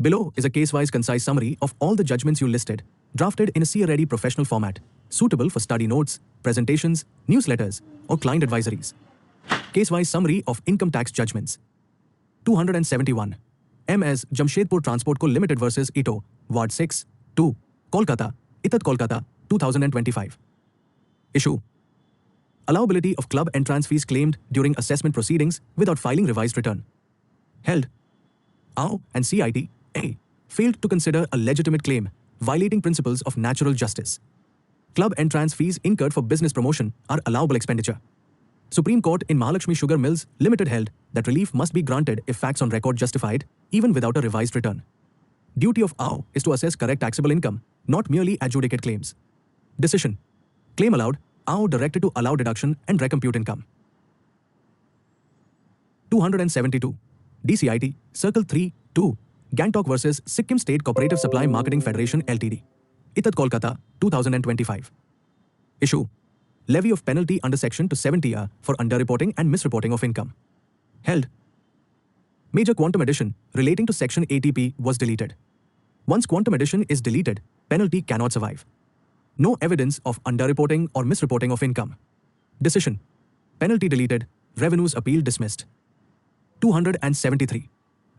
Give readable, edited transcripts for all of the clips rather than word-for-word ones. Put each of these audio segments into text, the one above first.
Below is a case-wise concise summary of all the judgments you listed, drafted in a CA-ready professional format, suitable for study notes, presentations, newsletters, or client advisories. Case-wise summary of income tax judgments. 271. M.S. Jamshedpur Transport Co. Limited versus Ito, Ward 6, 2, Kolkata, Itat Kolkata, 2025. Issue. Allowability of club entrance fees claimed during assessment proceedings without filing revised return. Held. AO and CIT A failed to consider a legitimate claim, violating principles of natural justice. Club entrance fees incurred for business promotion are allowable expenditure. Supreme Court in Mahalakshmi Sugar Mills Limited held that relief must be granted if facts on record justified, even without a revised return. Duty of AO is to assess correct taxable income, not merely adjudicate claims. Decision. Claim allowed, AO directed to allow deduction and recompute income. 272. DCIT, Circle 3, 2, Gangtok versus Sikkim State Cooperative Supply Marketing Federation Ltd. Itat Kolkata, 2025. Issue. Levy of penalty under Section 270A for underreporting and misreporting of income. Held. Major quantum addition relating to Section ATP was deleted. Once quantum addition is deleted, penalty cannot survive. No evidence of underreporting or misreporting of income. Decision. Penalty deleted, revenues appeal dismissed. 273.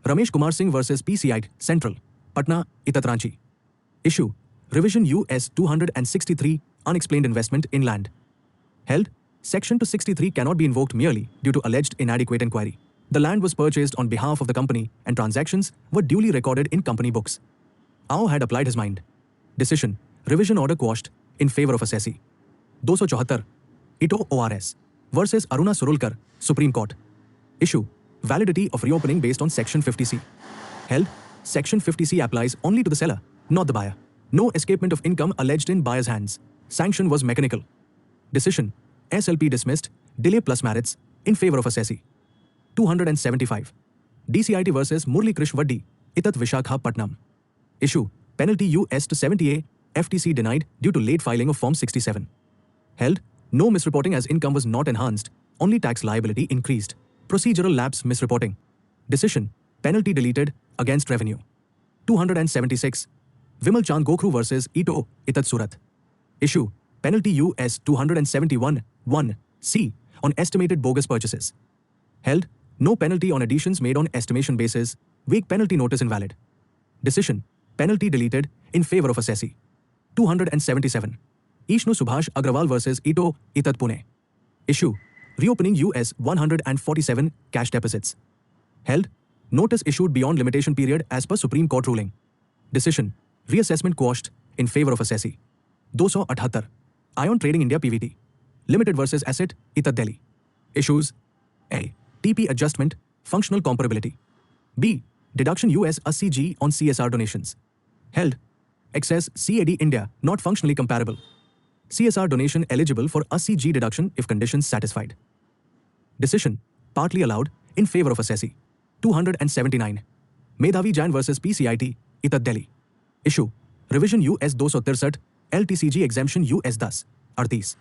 Ramesh Kumar Singh versus PCI Central, Patna, Itat Ranchi. Issue. Revision US 263, unexplained investment in land. Held. Section 263 cannot be invoked merely due to alleged inadequate inquiry. The land was purchased on behalf of the company and transactions were duly recorded in company books. AO had applied his mind. Decision. Revision order quashed in favor of assessee. 274. Ito ORS versus Aruna Surulkar, Supreme Court. Issue. Validity of reopening based on Section 50C. Held. Section 50C applies only to the seller, not the buyer. No escapement of income alleged in buyer's hands. Sanction was mechanical. Decision. SLP dismissed, delay plus merits, in favor of assessee. 275. DCIT versus Murli Krish Vaddi, Itat Visakhapatnam. Issue. Penalty US 270A, FTC denied due to late filing of Form 67. Held. No misreporting as income was not enhanced, only tax liability increased. Procedural lapse misreporting. Decision. Penalty deleted, against revenue. 276. Vimal Chand Gokhru versus Ito, Itat Surat. Issue. Penalty US 271, 1, C, on estimated bogus purchases. Held. No penalty on additions made on estimation basis, weak penalty notice invalid. Decision. Penalty deleted, in favor of assessee. 277. Ishnu Subhash Agrawal versus Ito, Itat Pune. Issue. Reopening US 147 cash deposits. Held. Notice issued beyond limitation period as per Supreme Court ruling. Decision. Reassessment quashed in favor of assessee. 278. Ion Trading India PVT Limited versus Asset, Itat Delhi. Issues. A. TP adjustment, functional comparability. B. Deduction US 80G on CSR donations. Held. Excess CAD India not functionally comparable. CSR donation eligible for 80G deduction if conditions satisfied. Decision. Partly allowed, in favor of assessee. 279. Medhavi Jain versus PCIT, Itat Delhi. Issue. Revision US 263, LTCG exemption US 10, 38.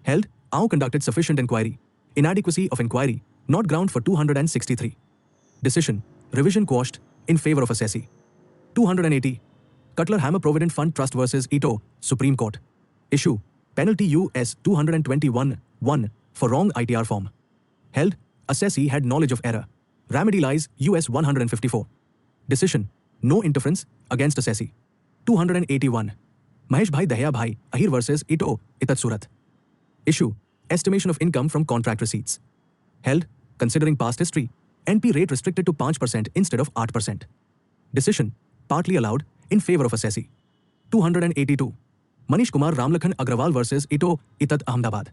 Held. AO conducted sufficient inquiry. Inadequacy of inquiry, not ground for 263. Decision. Revision quashed, in favor of assessee. 280. Cutler Hammer Provident Fund Trust versus Ito, Supreme Court. Issue. Penalty US 221, 1, for wrong ITR form. Held. Assessee had knowledge of error. Remedy lies US 154. Decision. No interference, against assessee. 281. Mahesh Bhai Dahiya Bhai, Ahir versus Ito, Itat Surat. Issue. Estimation of income from contract receipts. Held. Considering past history, NP rate restricted to 5% instead of 8%. Decision. Partly allowed, in favor of assessee. 282. Manish Kumar Ramlakhan Agrawal versus Ito, Itat Ahmedabad.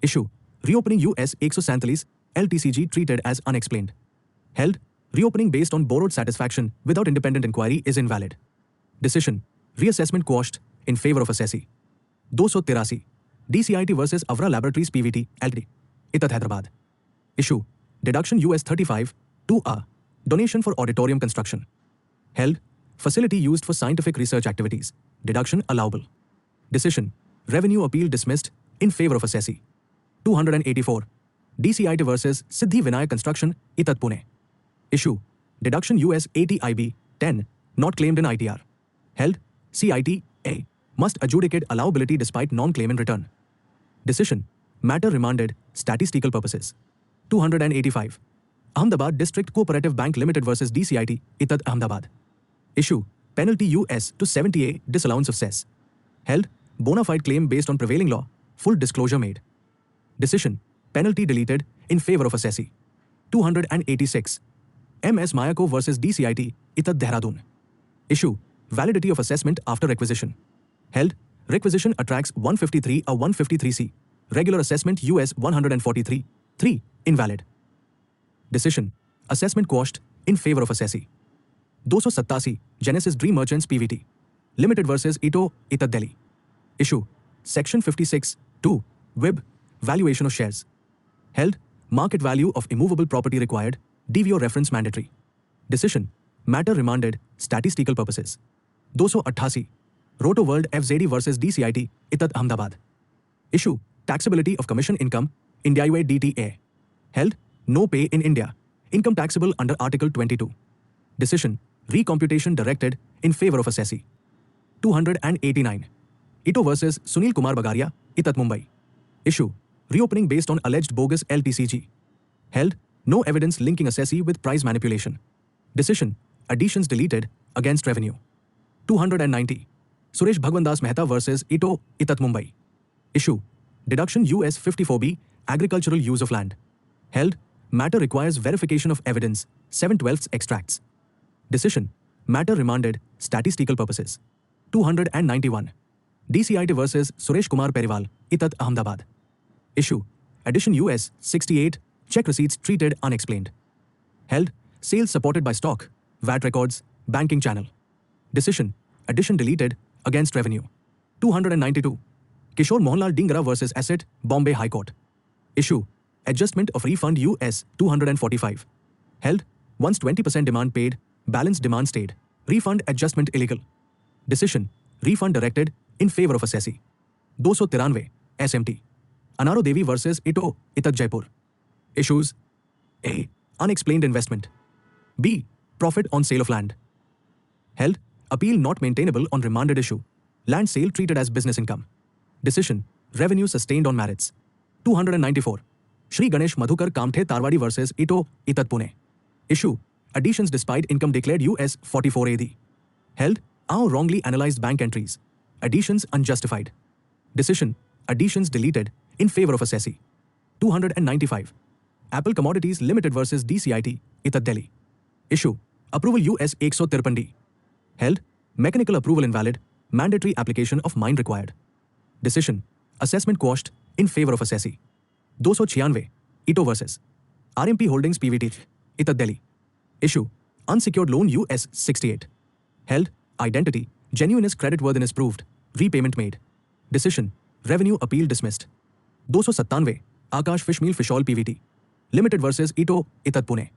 Issue. Reopening US 147, LTCG treated as unexplained. Held. Reopening based on borrowed satisfaction without independent inquiry is invalid. Decision. Reassessment quashed, in favor of assessee. 283. DCIT versus Avra Laboratories PVT, Ltd. Itat Hyderabad. Issue. Deduction US 35, 2A. Donation for auditorium construction. Held. Facility used for scientific research activities. Deduction allowable. Decision. Revenue appeal dismissed, in favor of assessee. 284. DCIT versus Siddhi Vinayak Construction, Itat Pune. Issue. Deduction US 80 IB, 10. Not claimed in ITR. Held, CIT A. Must adjudicate allowability despite non-claimant return. Decision. Matter remanded, statistical purposes. 285. Ahmedabad District Cooperative Bank Limited versus DCIT, Itad Ahmedabad. Issue. Penalty US to 70A, disallowance of cess. Held, bona fide claim based on prevailing law, full disclosure made. Decision. Penalty deleted in favor of assessee. 286. MS Mayako versus DCIT, Itad Dehradun. Issue. Validity of assessment after requisition. Held, requisition attracts 153 or 153C. Regular assessment US 143. 3. Invalid. Decision. Assessment quashed in favor of assessee. 287. Genesis Dream Merchants PVT. Limited versus Ito, Itad Delhi. Issue. Section 56. 2. WIB. Valuation of shares. Held. Market value of immovable property required. DVO reference mandatory. Decision. Matter remanded. Statistical purposes. 288. Roto World FZD versus DCIT, Itad Ahmedabad. Issue. Taxability of commission income, India DTA. Held. No pay in India. Income taxable under Article 22. Decision. Recomputation directed in favor of assessee. 289. Ito versus Sunil Kumar Bagaria, Itad Mumbai. Issue. Reopening based on alleged bogus LTCG. Held. No evidence linking assessee with price manipulation. Decision. Additions deleted against revenue. 290. Suresh Bhagwandas Mehta versus Ito, Itad Mumbai. Issue. Deduction US 54B, agricultural use of land. Held. Matter requires verification of evidence, 7/12 extracts. Decision. Matter remanded, statistical purposes. 291. DCIT versus Suresh Kumar Periwal, Itad Ahmedabad. Issue. Addition US 68, check receipts treated unexplained. Held. Sales supported by stock, VAT records, banking channel. Decision. Addition deleted against revenue. 292. Kishore Mohanlal Dhingra versus Asset, Bombay High Court. Issue. Adjustment of refund US 245. Held. Once 20% demand paid, balance demand stayed. Refund adjustment illegal. Decision. Refund directed in favor of assessee. 293. SMT. Anaro Devi versus Ito, Itad Jaipur. Issues. A. Unexplained investment. B. Profit on sale of land. Held. Appeal not maintainable on remanded issue. Land sale treated as business income. Decision. Revenue sustained on merits. 294. Shri Ganesh Madhukar Kamthe Tarwadi versus Ito, Itad Pune. Issue. Additions despite income declared US 44 AD. Held. Our wrongly analyzed bank entries. Additions unjustified. Decision. Additions deleted in favor of assessee. 295. Apple Commodities Limited versus DCIT, Itad Delhi. Issue. Approval US 153D. Held. Mechanical approval invalid. Mandatory application of mine required. Decision. Assessment quashed in favor of assessee. 296. Ito versus RMP Holdings PVT, Itad Delhi. Issue. Unsecured loan US 68. Held. Identity. Genuineness creditworthiness proved. Repayment made. Decision. Revenue appeal dismissed. 297. Akash Fishmeal Fishall PVT. Limited versus Ito, Itad Pune.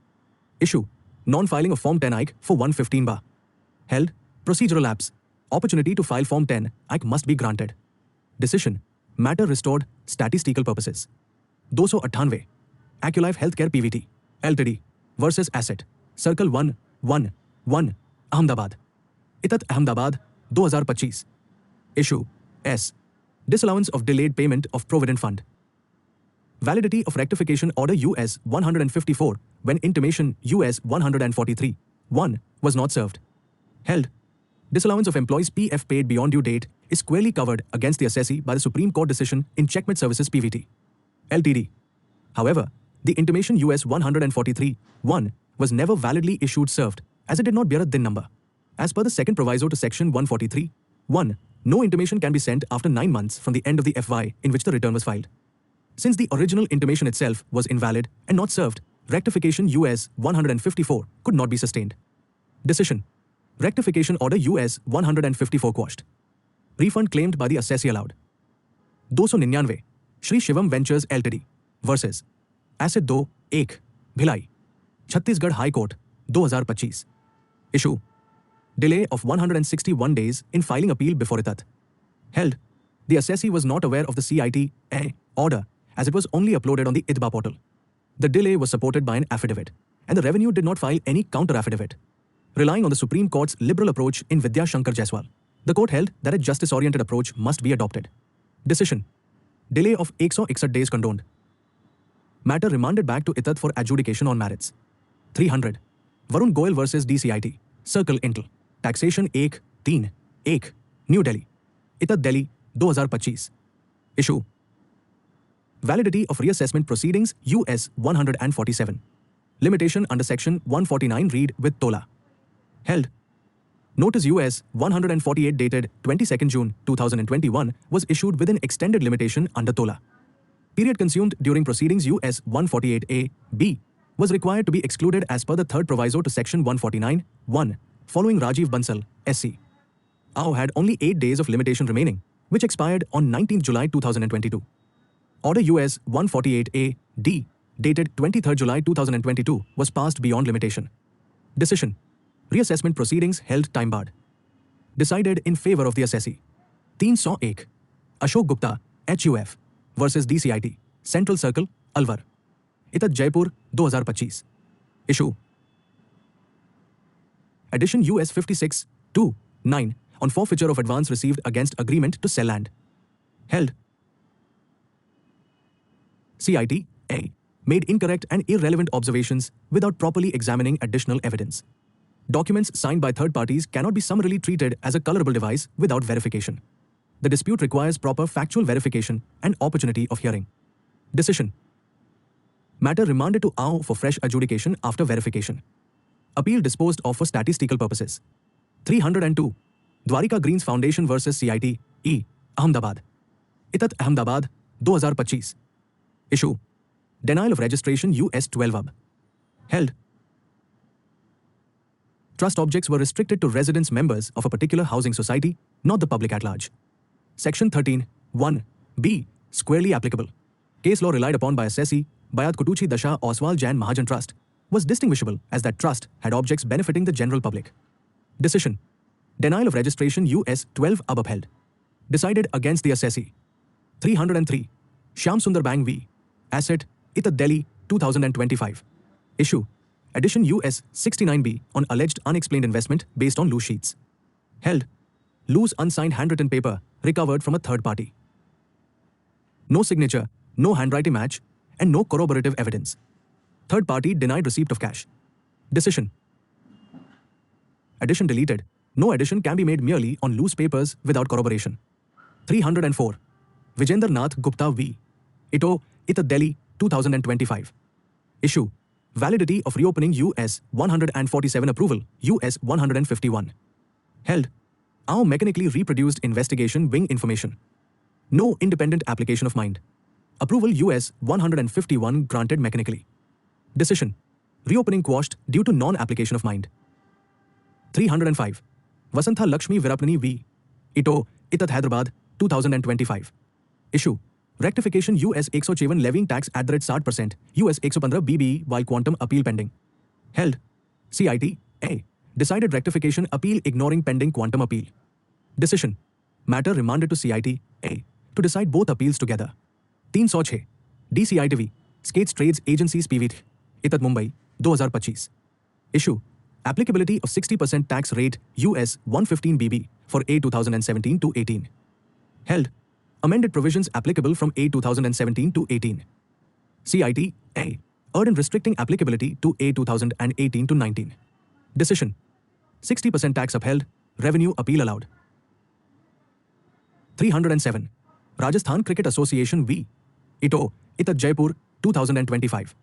Issue. Non-filing of Form 10 IC for 115 bar. Held. Procedural lapse. Opportunity to file Form 10 IC must be granted. Decision. Matter restored, statistical purposes. 298. Aculife Healthcare PVT, Ltd. versus Asset, Circle 1, 1, 1, Ahmedabad. Itad Ahmedabad, 2025. Issue. S. Disallowance of delayed payment of Provident Fund. Validity of rectification order US 154 when intimation US 143, 1 was not served. Held. Disallowance of employees' PF paid beyond due date is squarely covered against the assessee by the Supreme Court decision in Checkmate Services PVT, Ltd. However, the intimation US 143, 1 was never validly issued served as it did not bear a DIN number. As per the second proviso to section 143, 1, no intimation can be sent after 9 months from the end of the FY in which the return was filed. Since the original intimation itself was invalid and not served, rectification US 154 could not be sustained. Decision. Rectification order US 154 quashed. Refund claimed by the assessee allowed. 299. Shri Shivam Ventures Ltd. versus Asset 2, 1, Bhilai, Chhattisgarh High Court, 2025. Issue. Delay of 161 days in filing appeal before Itad. Held. The assessee was not aware of the CIT order as it was only uploaded on the IDBA portal. The delay was supported by an affidavit, and the revenue did not file any counter affidavit. Relying on the Supreme Court's liberal approach in Vidya Shankar Jaiswal, the court held that a justice-oriented approach must be adopted. Decision. Delay of 161 days condoned. Matter remanded back to ITAT for adjudication on merits. 300. Varun Goyal versus DCIT. Circle Intel. Taxation 1-3-1. New Delhi. ITAT Delhi 2025. Issue. Validity of reassessment proceedings US 147. Limitation under Section 149 read with TOLA. Held. Notice US 148 dated 22nd June 2021 was issued with an extended limitation under TOLA. Period consumed during proceedings US 148A, B was required to be excluded as per the third proviso to Section 149, 1, following Rajiv Bansal, SC. AO had only 8 days of limitation remaining, which expired on 19 July 2022. Order US 148A, D, dated 23 July 2022 was passed beyond limitation. Decision. Reassessment proceedings held time barred. Decided in favor of the assessee. 301. Ashok Gupta, HUF, versus DCIT, Central Circle, Alwar. ITAT Jaipur, 2025. Issue. Addition US 56-9 on forfeiture of advance received against agreement to sell land. Held. CIT, A, made incorrect and irrelevant observations without properly examining additional evidence. Documents signed by third parties cannot be summarily treated as a colorable device without verification. The dispute requires proper factual verification and opportunity of hearing. Decision. Matter remanded to AO for fresh adjudication after verification. Appeal disposed of for statistical purposes. 302. Dwarika Greens Foundation versus CIT, E, Ahmedabad. ITAT Ahmedabad, 2025. Issue. Denial of registration US 12 Held. Trust objects were restricted to residence members of a particular housing society, not the public at large. Section 13(1)(b) squarely applicable. Case law relied upon by assessee, Bayat Kutuchi Dasha Oswal Jain Mahajan Trust, was distinguishable as that trust had objects benefiting the general public. Decision. Denial of registration US 12 upheld. Decided against the assessee. 303. Shyam Sundar Bang v. Asset, ITAT Delhi, 2025. Issue. Addition US 69B on alleged unexplained investment based on loose sheets. Held. Loose unsigned handwritten paper recovered from a third party. No signature, no handwriting match, and no corroborative evidence. Third party denied receipt of cash. Decision. Addition deleted. No addition can be made merely on loose papers without corroboration. 304. Vijender Nath Gupta v. Ito, ITAT Delhi, 2025. Issue. Validity of reopening US 147 approval, US 151. Held. AO mechanically reproduced investigation wing information. No independent application of mind. Approval US 151 granted mechanically. Decision. Reopening quashed due to non-application of mind. 305. Vasantha Lakshmi Virapnani v. Ito, ITAT Hyderabad, 2025. Issue. Rectification US 157 levying tax at the rate 60%, US 115 BBE while quantum appeal pending. Held. CIT, A. Decided rectification appeal ignoring pending quantum appeal. Decision. Matter remanded to CIT, A. to decide both appeals together. 306. DCIT v. Skates Trades Agencies PV. ITAT Mumbai, 2025. Issue. Applicability of 60% tax rate US 115 BB for A 2017 to 18. Held. Amended provisions applicable from A 2017 to 18. CIT, A. Erred in restricting applicability to A 2018 to 19. Decision. 60% tax upheld, revenue appeal allowed. 307. Rajasthan Cricket Association v. Ito, ITAT Jaipur, 2025.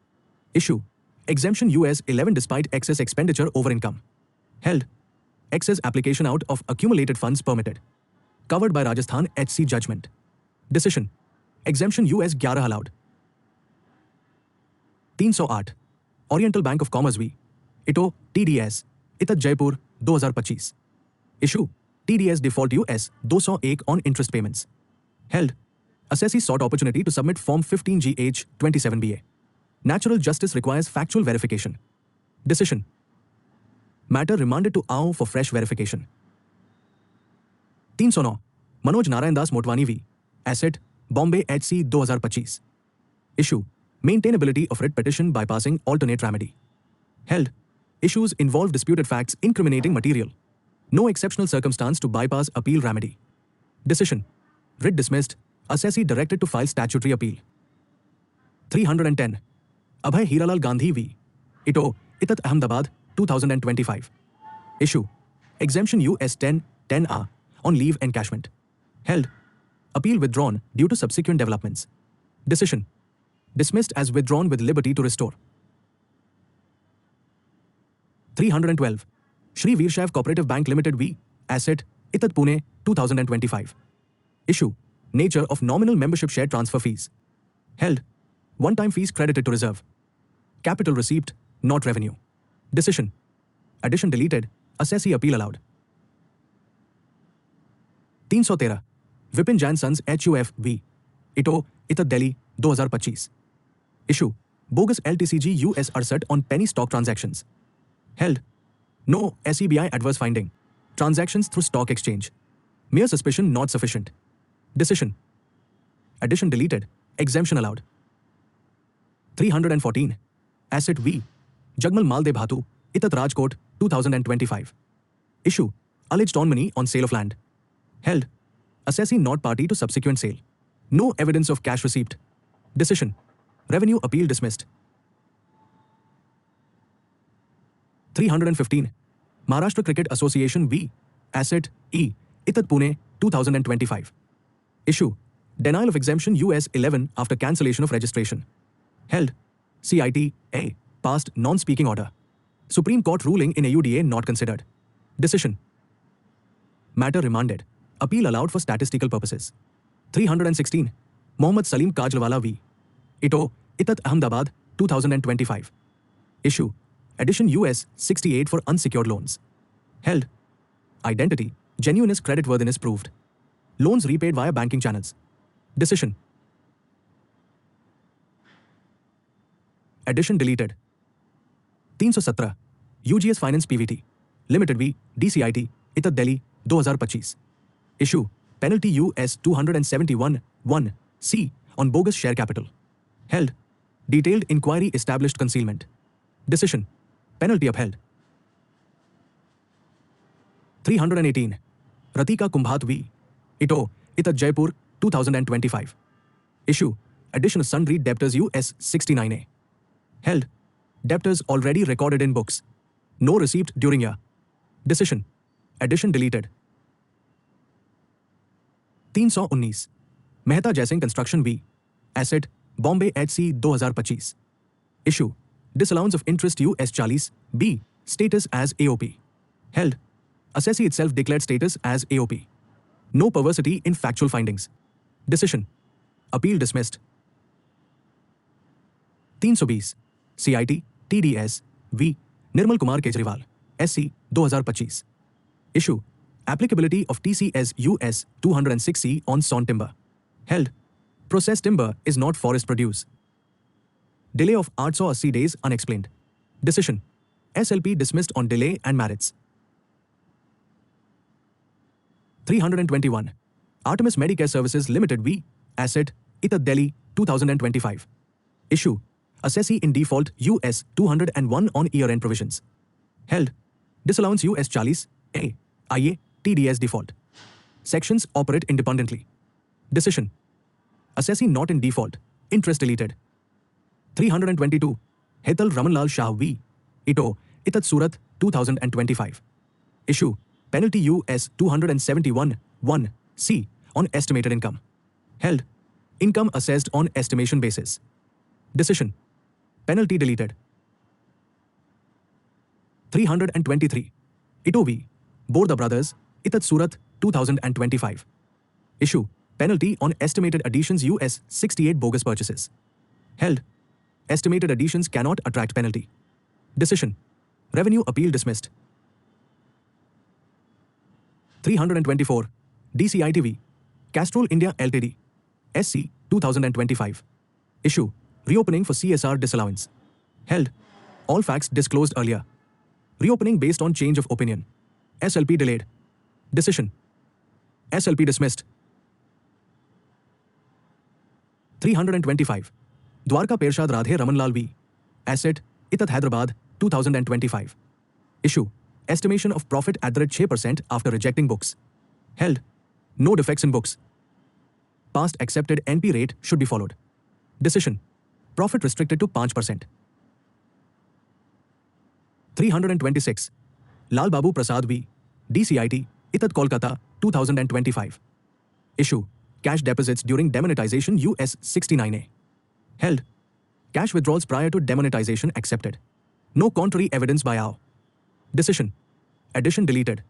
Issue. Exemption US 11 despite excess expenditure over income. Held. Excess application out of accumulated funds permitted. Covered by Rajasthan HC judgment. Decision. Exemption US 11 allowed. 308. Oriental Bank of Commerce v. Ito, TDS, ITAT Jaipur, 2025. Issue. TDS default US 201 on interest payments. Held. Assessee sought opportunity to submit Form 15GH 27BA. Natural justice requires factual verification. Decision. Matter remanded to AO for fresh verification. 309. Manoj Narayan Das Motwani v. Asset, Bombay HC 2025. Issue. Maintainability of writ petition bypassing alternate remedy. Held. Issues involve disputed facts incriminating material. No exceptional circumstance to bypass appeal remedy. Decision. Writ dismissed. Assessee directed to file statutory appeal. 310. Abhay Hiralal Gandhi v. Ito, Itat Ahmedabad, 2025. Issue. Exemption US 10(10)(a) on leave encashment. Held. Appeal withdrawn due to subsequent developments. Decision. Dismissed as withdrawn with liberty to restore. 312. Shri Veershaiv Cooperative Bank Limited v. Asset, Itat Pune, 2025. Issue. Nature of nominal membership share transfer fees. Held. One-time fees credited to reserve. Capital received, not revenue. Decision. Addition deleted. Assessee appeal allowed. 313. Vipin Jain Sons HUF v. Ito, Itat Delhi, 2025. Issue. Bogus LTCG US Arsat on penny stock transactions. Held. No SEBI adverse finding. Transactions through stock exchange. Mere suspicion not sufficient. Decision. Addition deleted. Exemption allowed. 314. Asset v. Jagmal Malde Bhatu, Itat Rajkot, 2025. Issue. Alleged on money on sale of land. Held. Assessee not party to subsequent sale. No evidence of cash received. Decision. Revenue appeal dismissed. 315. Maharashtra Cricket Association v. Asset E. Itat Pune, 2025. Issue. Denial of exemption US 11 after cancellation of registration. Held. CIT A. Passed non-speaking order. Supreme Court ruling in AUDA not considered. Decision. Matter remanded. Appeal allowed for statistical purposes. 316. Mohammad Salim Kajlwala v. Ito, Itat Ahmedabad, 2025. Issue. Addition US 68 for unsecured loans. Held. Identity. Genuineness creditworthiness proved. Loans repaid via banking channels. Decision. Addition deleted. 317. UGS Finance PVT. Limited v. DCIT. Itat Delhi, 2025. Issue. Penalty US 271(1) C on bogus share capital. Held. Detailed inquiry established concealment. Decision. Penalty upheld. 318. Ratika Kumbhat v. Ito, Itat Jaipur, 2025. Issue. Addition of sundry debtors US 69A. Held. Debtors already recorded in books. No received during year. Decision. Addition deleted. 319. Mehta Jaising Construction v. Asset, Bombay HC 2025. Issue. Disallowance of interest US 40 B. Status as AOP. Held. Assessee itself declared status as AOP. No perversity in factual findings. Decision. Appeal dismissed. 320. CIT, TDS, v. Nirmal Kumar Kejriwal, SC, 2025. Issue. Applicability of TCS US 206C on sawn timber. Held. Processed timber is not forest produce. Delay of 880 days unexplained. Decision. SLP dismissed on delay and merits. 321. Artemis Medicare Services Limited v. Asset, Itat Delhi, 2025. Issue. Assessee in default US 201 on year-end provisions. Held. Disallowance US 40 A. IA, TDS default. Sections operate independently. Decision. Assessee not in default. Interest deleted. 322. Hetal Ramanlal Shah v. Ito, Itat Surat, 2025. Issue. Penalty US 271(1) C on estimated income. Held. Income assessed on estimation basis. Decision. Penalty deleted. 323. Ito v. Borda Brothers, Itat Surat, 2025. Issue. Penalty on estimated additions US 68 bogus purchases. Held. Estimated additions cannot attract penalty. Decision. Revenue appeal dismissed. 324. DCITV. Castrol India Ltd. SC 2025. Issue. Reopening for CSR disallowance. Held. All facts disclosed earlier. Reopening based on change of opinion. SLP delayed. Decision. SLP dismissed. 325. Dwarka Pershad Radhe Ramanlal v. Asset, Itat Hyderabad, 2025. Issue: estimation of profit at the rate 6% after rejecting books. Held: no defects in books. Past accepted NP rate should be followed. Decision: profit restricted to 5%. 326. Lal Babu Prasad V. DCIT, Itat Kolkata, 2025. Issue: cash deposits during demonetization US 69A. Held: cash withdrawals prior to demonetization accepted. No contrary evidence by AO. Decision: addition deleted.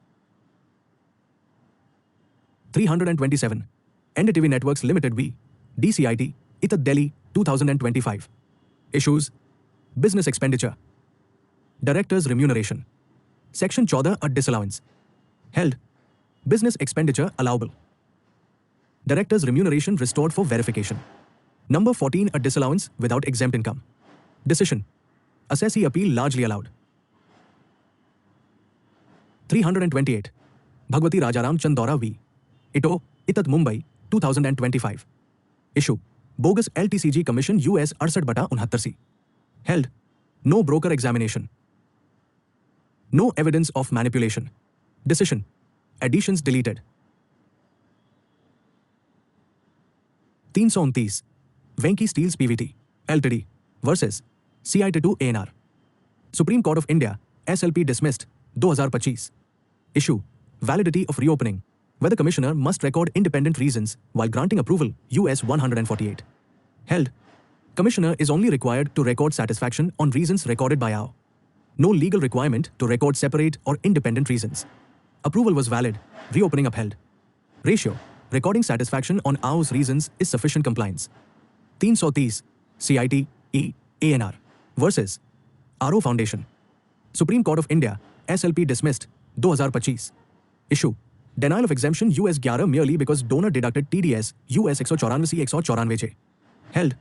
327. NDTV Networks Limited V. DCIT, Itat Delhi, 2025. Issues: business expenditure. Director's remuneration. Section 14 a disallowance. Held: business expenditure allowable. Director's remuneration restored for verification. Number 14 a disallowance without exempt income. Decision: assessee appeal largely allowed. 328. Bhagwati Rajaram Chandora V. Ito, Itat Mumbai, 2025. Issue: bogus LTCG commission US 68/69C. Held: no broker examination. No evidence of manipulation. Decision: additions deleted. 329. Venki Steels PVT Ltd versus CIT2 ANR. Supreme Court of India, SLP dismissed, 2025. Issue: validity of reopening. Whether Commissioner must record independent reasons while granting approval, US 148. Held: Commissioner is only required to record satisfaction on reasons recorded by AO. No legal requirement to record separate or independent reasons. Approval was valid, reopening upheld. Ratio: recording satisfaction on AO's reasons is sufficient compliance. 330. CIT E ANR versus RO Foundation. Supreme Court of India, SLP dismissed, 2025. Issue: denial of exemption US 11 merely because donor deducted TDS US 194C/194J. Held: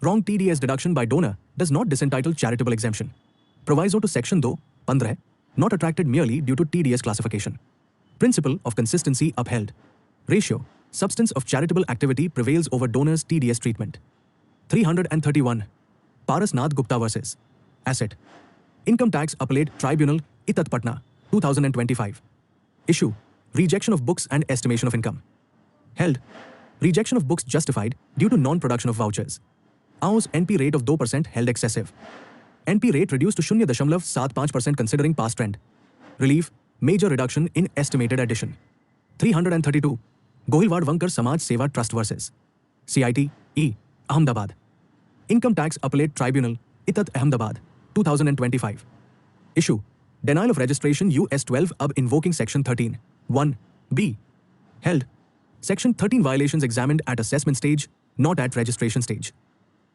wrong TDS deduction by donor does not disentitle charitable exemption. Proviso to Section 2, 15, not attracted merely due to TDS classification. Principle of consistency upheld. Ratio: substance of charitable activity prevails over donor's TDS treatment. 331. Paras Nath Gupta versus Asset. Income Tax Appellate Tribunal, Itat Patna, 2025. Issue: rejection of books and estimation of income. Held: rejection of books justified due to non-production of vouchers. AO's NP rate of 2% held excessive. NP rate reduced to 0.75% considering past trend. Relief: major reduction in estimated addition. 332. Gohilwad Vankar Samaj Seva Trust versus CIT E Ahmedabad. Income Tax Appellate Tribunal, Itat Ahmedabad, 2025. Issue: denial of registration US 12 UB invoking Section 13, 1B. Held: Section 13 violations examined at assessment stage, not at registration stage.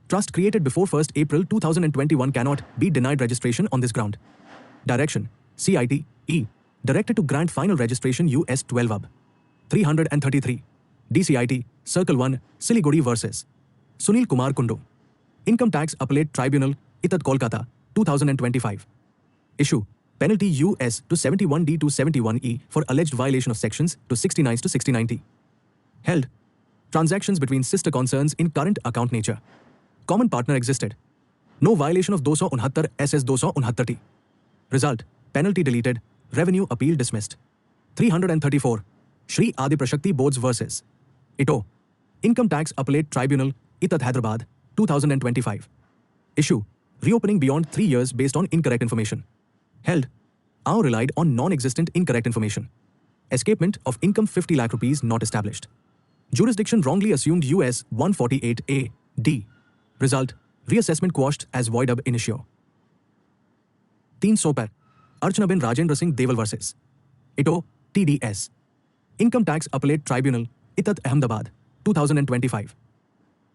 Trust created before 1st April 2021 cannot be denied registration on this ground. Direction: CIT E directed to grant final registration US 12 UB. 333. DCIT Circle 1 Siliguri versus Sunil Kumar Kundu. Income Tax Appellate Tribunal, Itat Kolkata, 2025. Issue: penalty US 271D to 71E for alleged violation of sections 269 to 69T. Held: transactions between sister concerns in current account nature. Common partner existed. No violation of 269 SS 269T. Result: penalty deleted, revenue appeal dismissed. 334. Shri Adi Prashakti Boards versus Ito. Income Tax Appellate Tribunal, Itat Hyderabad, 2025. Issue: reopening beyond 3 years based on incorrect information. Held: AO relied on non-existent incorrect information. Escapement of income 50 lakh rupees not established. Jurisdiction wrongly assumed US 148A D. Result: reassessment quashed as void ab initio. 300. Archanaben Rajendra Singh Deval versus Ito TDS. Income Tax Appellate Tribunal, Itat Ahmedabad, 2025.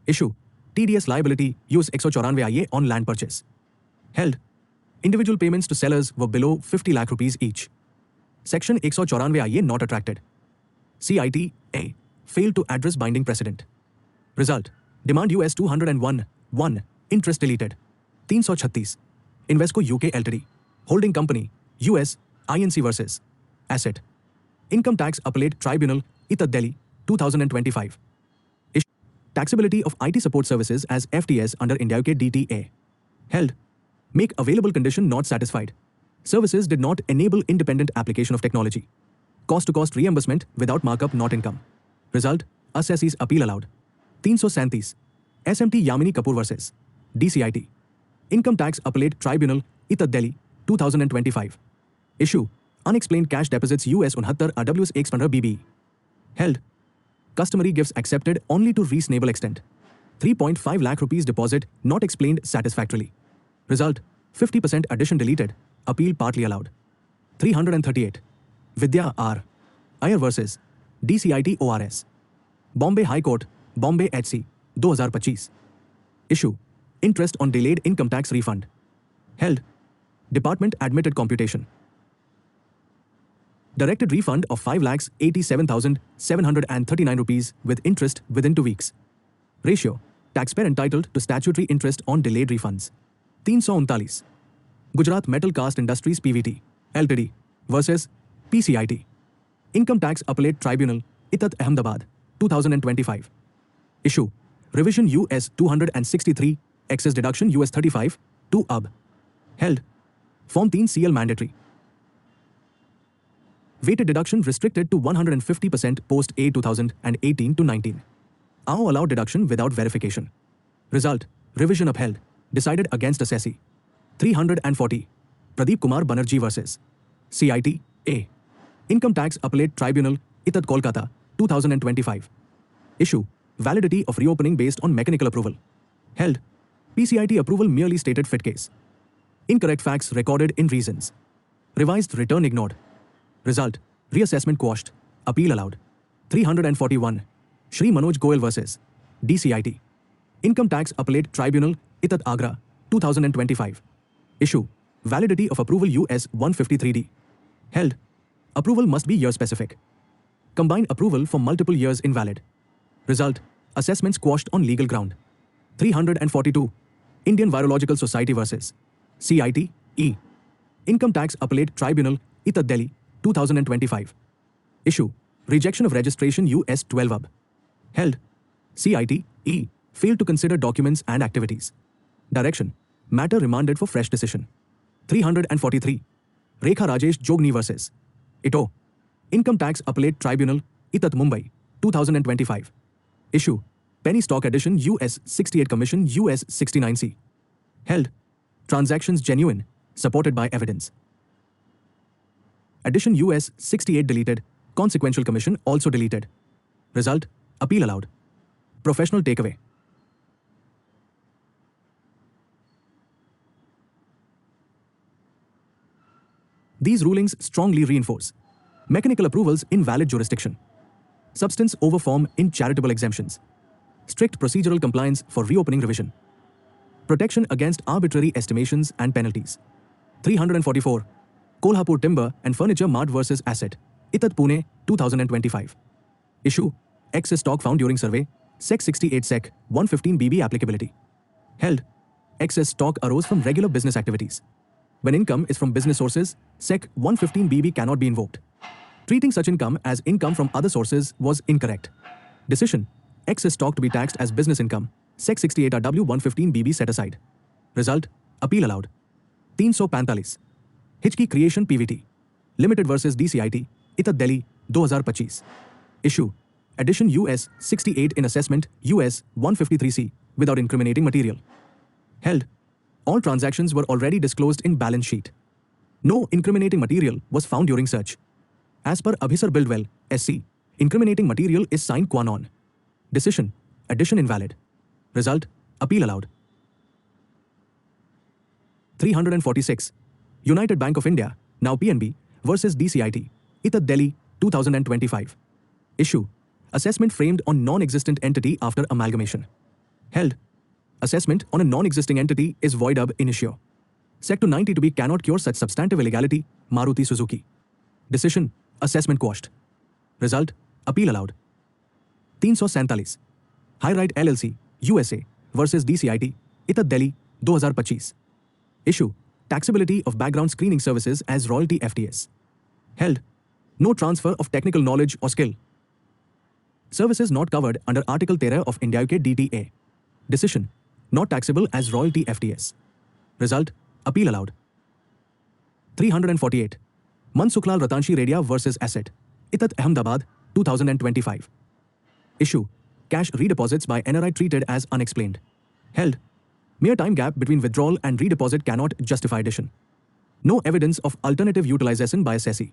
Issue: TDS liability US 194IA on land purchase. Held: individual payments to sellers were below 50 lakh rupees each. Section 194IA not attracted. CIT A failed to address binding precedent. Result: demand US 201, 1, interest deleted. 336. Invesco UK Ltd. Holding Company, US, INC versus Asset. Income Tax Appellate Tribunal, Itat Delhi, 2025. Issue: taxability of IT support services as FTS under India UK DTA. Held: make available condition not satisfied. Services did not enable independent application of technology. Cost-to-cost reimbursement without markup not income. Result, assessees appeal allowed. 337 SMT Yamini Kapoor versus DCIT. Income Tax Appellate Tribunal, Itat Delhi, 2025. Issue, unexplained cash deposits US 69 AWS 115 BBE. Held, customary gifts accepted only to reasonable extent. 3.5 lakh rupees deposit not explained satisfactorily. Result, 50% addition deleted, appeal partly allowed. 338. Vidya R. Iyer versus DCIT ORS. Bombay High Court, Bombay HC, 2025. Issue, interest on delayed income tax refund. Held, department admitted computation. Directed refund of 5,87,739 rupees with interest within 2 weeks. Ratio, taxpayer entitled to statutory interest on delayed refunds. 339. Gujarat Metal Cast Industries PVT, Ltd. versus PCIT. Income Tax Appellate Tribunal, Itat Ahmedabad, 2025. Issue, revision US 263, excess deduction US 35, to UB. Held, Form 3 CL mandatory. Weighted deduction restricted to 150% post A 2018 to 19. AO allowed deduction without verification. Result, revision upheld, decided against assessee. 340. Pradeep Kumar Banerjee versus CIT A. Income Tax Appellate Tribunal, Itat Kolkata, 2025. Issue, validity of reopening based on mechanical approval. Held, PCIT approval merely stated fit case. Incorrect facts recorded in reasons. Revised return ignored. Result, reassessment quashed, appeal allowed. 341. Shri Manoj Goyal versus DCIT. Income Tax Appellate Tribunal, Itat Agra, 2025. Issue, validity of approval US 153D. Held, approval must be year specific. Combined approval for multiple years invalid. Result, assessments quashed on legal ground. 342. Indian Virological Society versus CIT E. Income Tax Appellate Tribunal, Itat Delhi, 2025. Issue, rejection of registration US 12 UB. Held, CIT E. failed to consider documents and activities. Direction, matter remanded for fresh decision. 343. Rekha Rajesh Jogni versus ITO. Income Tax Appellate Tribunal, Itat Mumbai, 2025. Issue, penny stock addition US 68 commission US 69C. Held, transactions genuine, supported by evidence. Addition US 68 deleted, consequential commission also deleted. Result, appeal allowed. Professional takeaway. These rulings strongly reinforce mechanical approvals in valid jurisdiction, substance over form in charitable exemptions, strict procedural compliance for reopening revision, protection against arbitrary estimations and penalties. 344. Kolhapur Timber and Furniture Mart versus Asset, Itat Pune, 2025. Issue, excess stock found during survey, Sec 68 Sec 115 BB applicability. Held, excess stock arose from regular business activities. When income is from business sources, Sec 115 BB cannot be invoked. Treating such income as income from other sources was incorrect. Decision, excess stock to be taxed as business income, Sec 68 RW 115 BB set aside. Result, appeal allowed. 345. Hitchki Creation PVT. Limited versus DCIT, Itat Delhi, 2025. Issue, addition US 68 in assessment US 153C without incriminating material. Held, all transactions were already disclosed in balance sheet. No incriminating material was found during search. As per Abhisar Buildwell, SC, incriminating material is sine qua non. Decision, addition invalid. Result, appeal allowed. 346. United Bank of India, now PNB, versus DCIT, Itat Delhi, 2025. Issue, assessment framed on non-existent entity after amalgamation. Held, assessment on a non-existing entity is void ab initio. Sec 290 cannot cure such substantive illegality, Maruti Suzuki. Decision, assessment quashed. Result, appeal allowed. 347. High Right LLC, USA, versus DCIT, Itat Delhi, 2025. Issue, taxability of background screening services as royalty FTS. Held, no transfer of technical knowledge or skill. Services not covered under Article 13 of India UK DTA. Decision, not taxable as royalty FTS. Result, appeal allowed. 348. Mansuklal Ratanshi Redia versus Asset. Itat Ahmedabad, 2025. Issue. Cash redeposits by NRI treated as unexplained. Held. Mere time gap between withdrawal and redeposit cannot justify addition. No evidence of alternative utilization by assessee.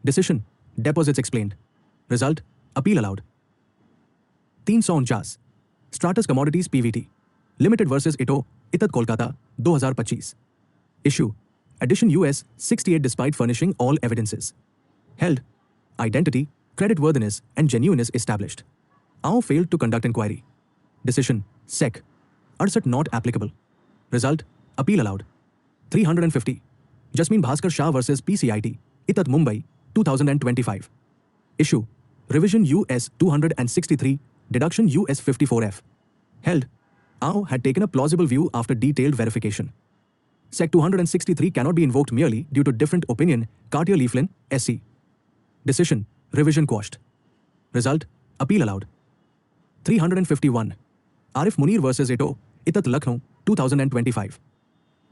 Decision. Deposits explained. Result. Appeal allowed. 349. Stratus Commodities PVT. Limited versus Ito, Itat Kolkata, 2025. Issue. Addition US 68 despite furnishing all evidences. Held. Identity, creditworthiness and genuineness established. AO failed to conduct inquiry. Decision. SEC. Arsat not applicable. Result. Appeal allowed. 350. Jasmine Bhaskar Shah versus PCIT, Itat Mumbai, 2025. Issue. Revision US 263, deduction US 54F. Held. AO had taken a plausible view after detailed verification. Sec 263 cannot be invoked merely due to different opinion, Cartier-Leaflin, SC. Decision. Revision quashed. Result. Appeal allowed. 351. Arif Munir versus Ito, Itat Lucknow, 2025.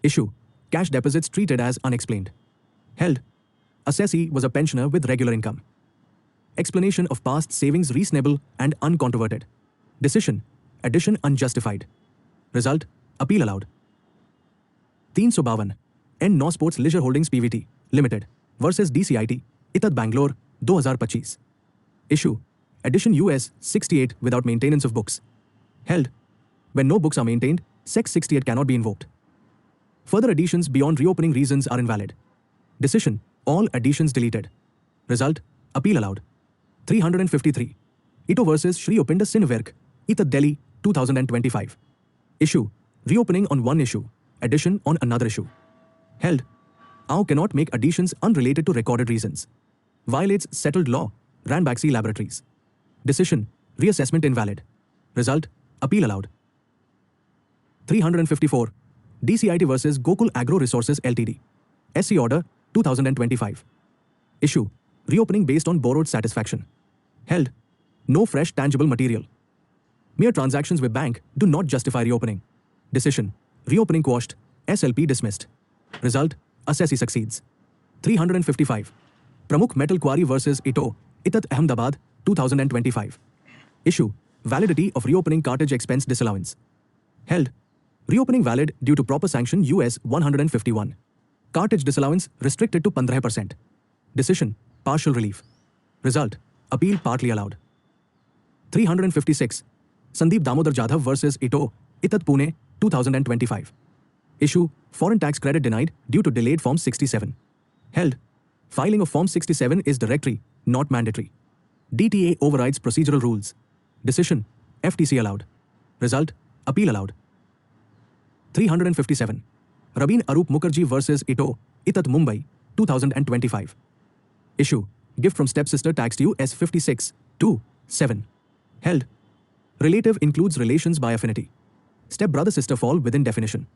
Issue. Cash deposits treated as unexplained. Held. Assessee was a pensioner with regular income. Explanation of past savings reasonable and uncontroverted. Decision. Addition unjustified. Result. Appeal allowed. 352. N No Sports Leisure Holdings PVT Limited versus DCIT, Itat Bangalore, 2025. Issue. Addition US 68 without maintenance of books. Held. When no books are maintained, Sec 68 cannot be invoked. Further additions beyond reopening reasons are invalid. Decision. All additions deleted. Result. Appeal allowed. 353. Ito versus Shri Upinda Sinverk, Itat Delhi, 2025. Issue. Reopening on one issue. Addition on another issue. Held. AO cannot make additions unrelated to recorded reasons. Violates settled law. Ranbaxy Laboratories. Decision. Reassessment invalid. Result. Appeal allowed. 354. DCIT versus Gokul Agro Resources Ltd. SC Order, 2025. Issue. Reopening based on borrowed satisfaction. Held. No fresh tangible material. Mere transactions with bank do not justify reopening. Decision. Reopening quashed. SLP dismissed. Result. Assessee succeeds. 355. Pramukh Metal Quarry versus Ito, Itat Ahmedabad, 2025. Issue. Validity of reopening cartage expense disallowance. Held. Reopening valid due to proper sanction US 151. Cartage disallowance restricted to 15%. Decision. Partial relief. Result. Appeal partly allowed. 356. Sandeep Damodar Jadhav versus Ito, Itat Pune, 2025. Issue. Foreign tax credit denied due to delayed Form 67. Held. Filing of Form 67 is directory, not mandatory. DTA overrides procedural rules. Decision. FTC allowed. Result. Appeal allowed. 357. Rabin Arup Mukherjee versus Ito, Itat Mumbai, 2025. Issue. Gift from stepsister taxed US 56, 2, 7. Held. Relative includes relations by affinity. Step brother sister fall within definition.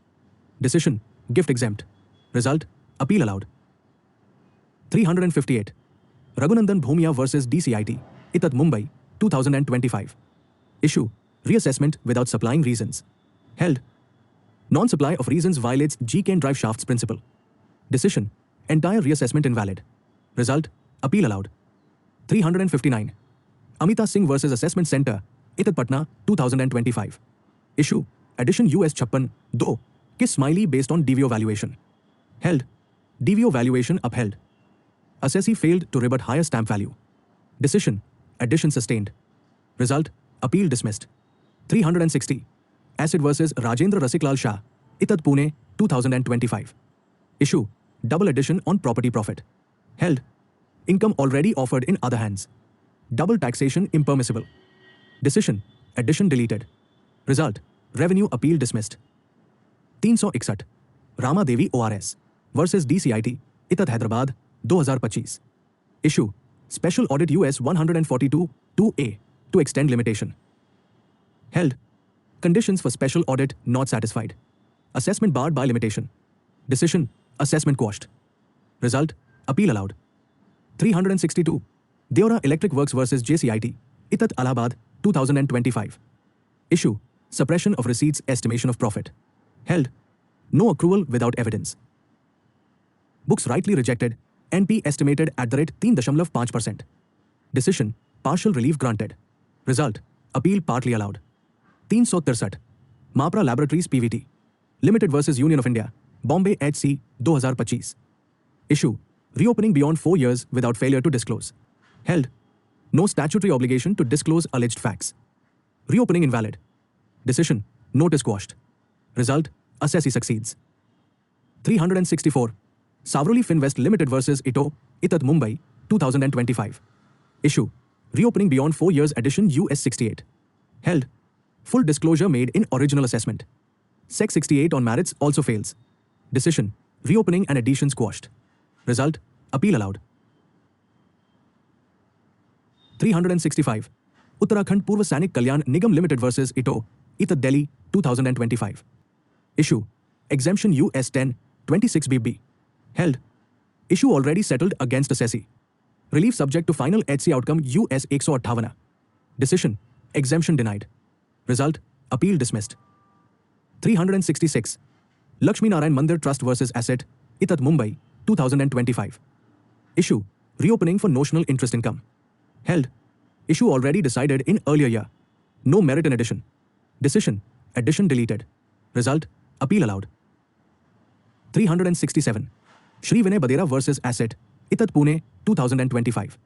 Decision. Gift exempt. Result. Appeal allowed. 358. Raghunandan Bhumia versus DCIT, Itat Mumbai, 2025. Issue. Reassessment without supplying reasons. Held. Non-supply of reasons violates G-Cane drive shafts principle. Decision. Entire reassessment invalid. Result. Appeal allowed. 359. Amita Singh versus Assessment Center, Itat Patna, 2025. Issue. Addition US 56, 2. Kiss Smiley based on DVO valuation. Held. DVO valuation upheld. Assessee failed to rebut higher stamp value. Decision. Addition sustained. Result. Appeal dismissed. 360. Acid versus Rajendra Rasiklal Shah, Itat Pune, 2025. Issue. Double addition on property profit. Held. Income already offered in other hands. Double taxation impermissible. Decision. Addition deleted. Result. Revenue appeal dismissed. 361. Rama Devi ORS versus DCIT, Itat Hyderabad, 2025. Issue. Special Audit US 142, 2A to extend limitation. Held. Conditions for special audit not satisfied. Assessment barred by limitation. Decision. Assessment quashed. Result. Appeal allowed. 362. Deora Electric Works versus JCIT, Itat Allahabad, 2025. Issue. Suppression of receipts estimation of profit. Held. No accrual without evidence. Books rightly rejected. NP estimated at the rate 3.5%. Decision, partial relief granted. Result, appeal partly allowed. 363. Mapra Laboratories PVT. Limited versus Union of India. Bombay HC 2025. Issue, reopening beyond 4 years without failure to disclose. Held, no statutory obligation to disclose alleged facts. Reopening invalid. Decision, notice quashed. Result, assessee succeeds. 364. Savroli Finvest Limited versus Ito, Itat Mumbai, 2025. Issue, reopening beyond 4 years addition US 68. Held, full disclosure made in original assessment. Sec 68 on merits also fails. Decision, reopening and additions quashed. Result, appeal allowed. 365. Uttarakhand Purva Sainik Kalyan Nigam Limited versus Ito, Itat Delhi, 2025. Issue, exemption US 10, 26BB. Held, issue already settled against assessee. Relief subject to final HC outcome US 158. Decision, exemption denied. Result, appeal dismissed. 366. Lakshmi Narayan Mandir Trust versus Asset, Itat Mumbai, 2025. Issue, reopening for notional interest income. Held, issue already decided in earlier year. No merit in addition. Decision, addition deleted. Result, appeal allowed. 367. Shri Vinay Badera versus Asset, Itat Pune, 2025.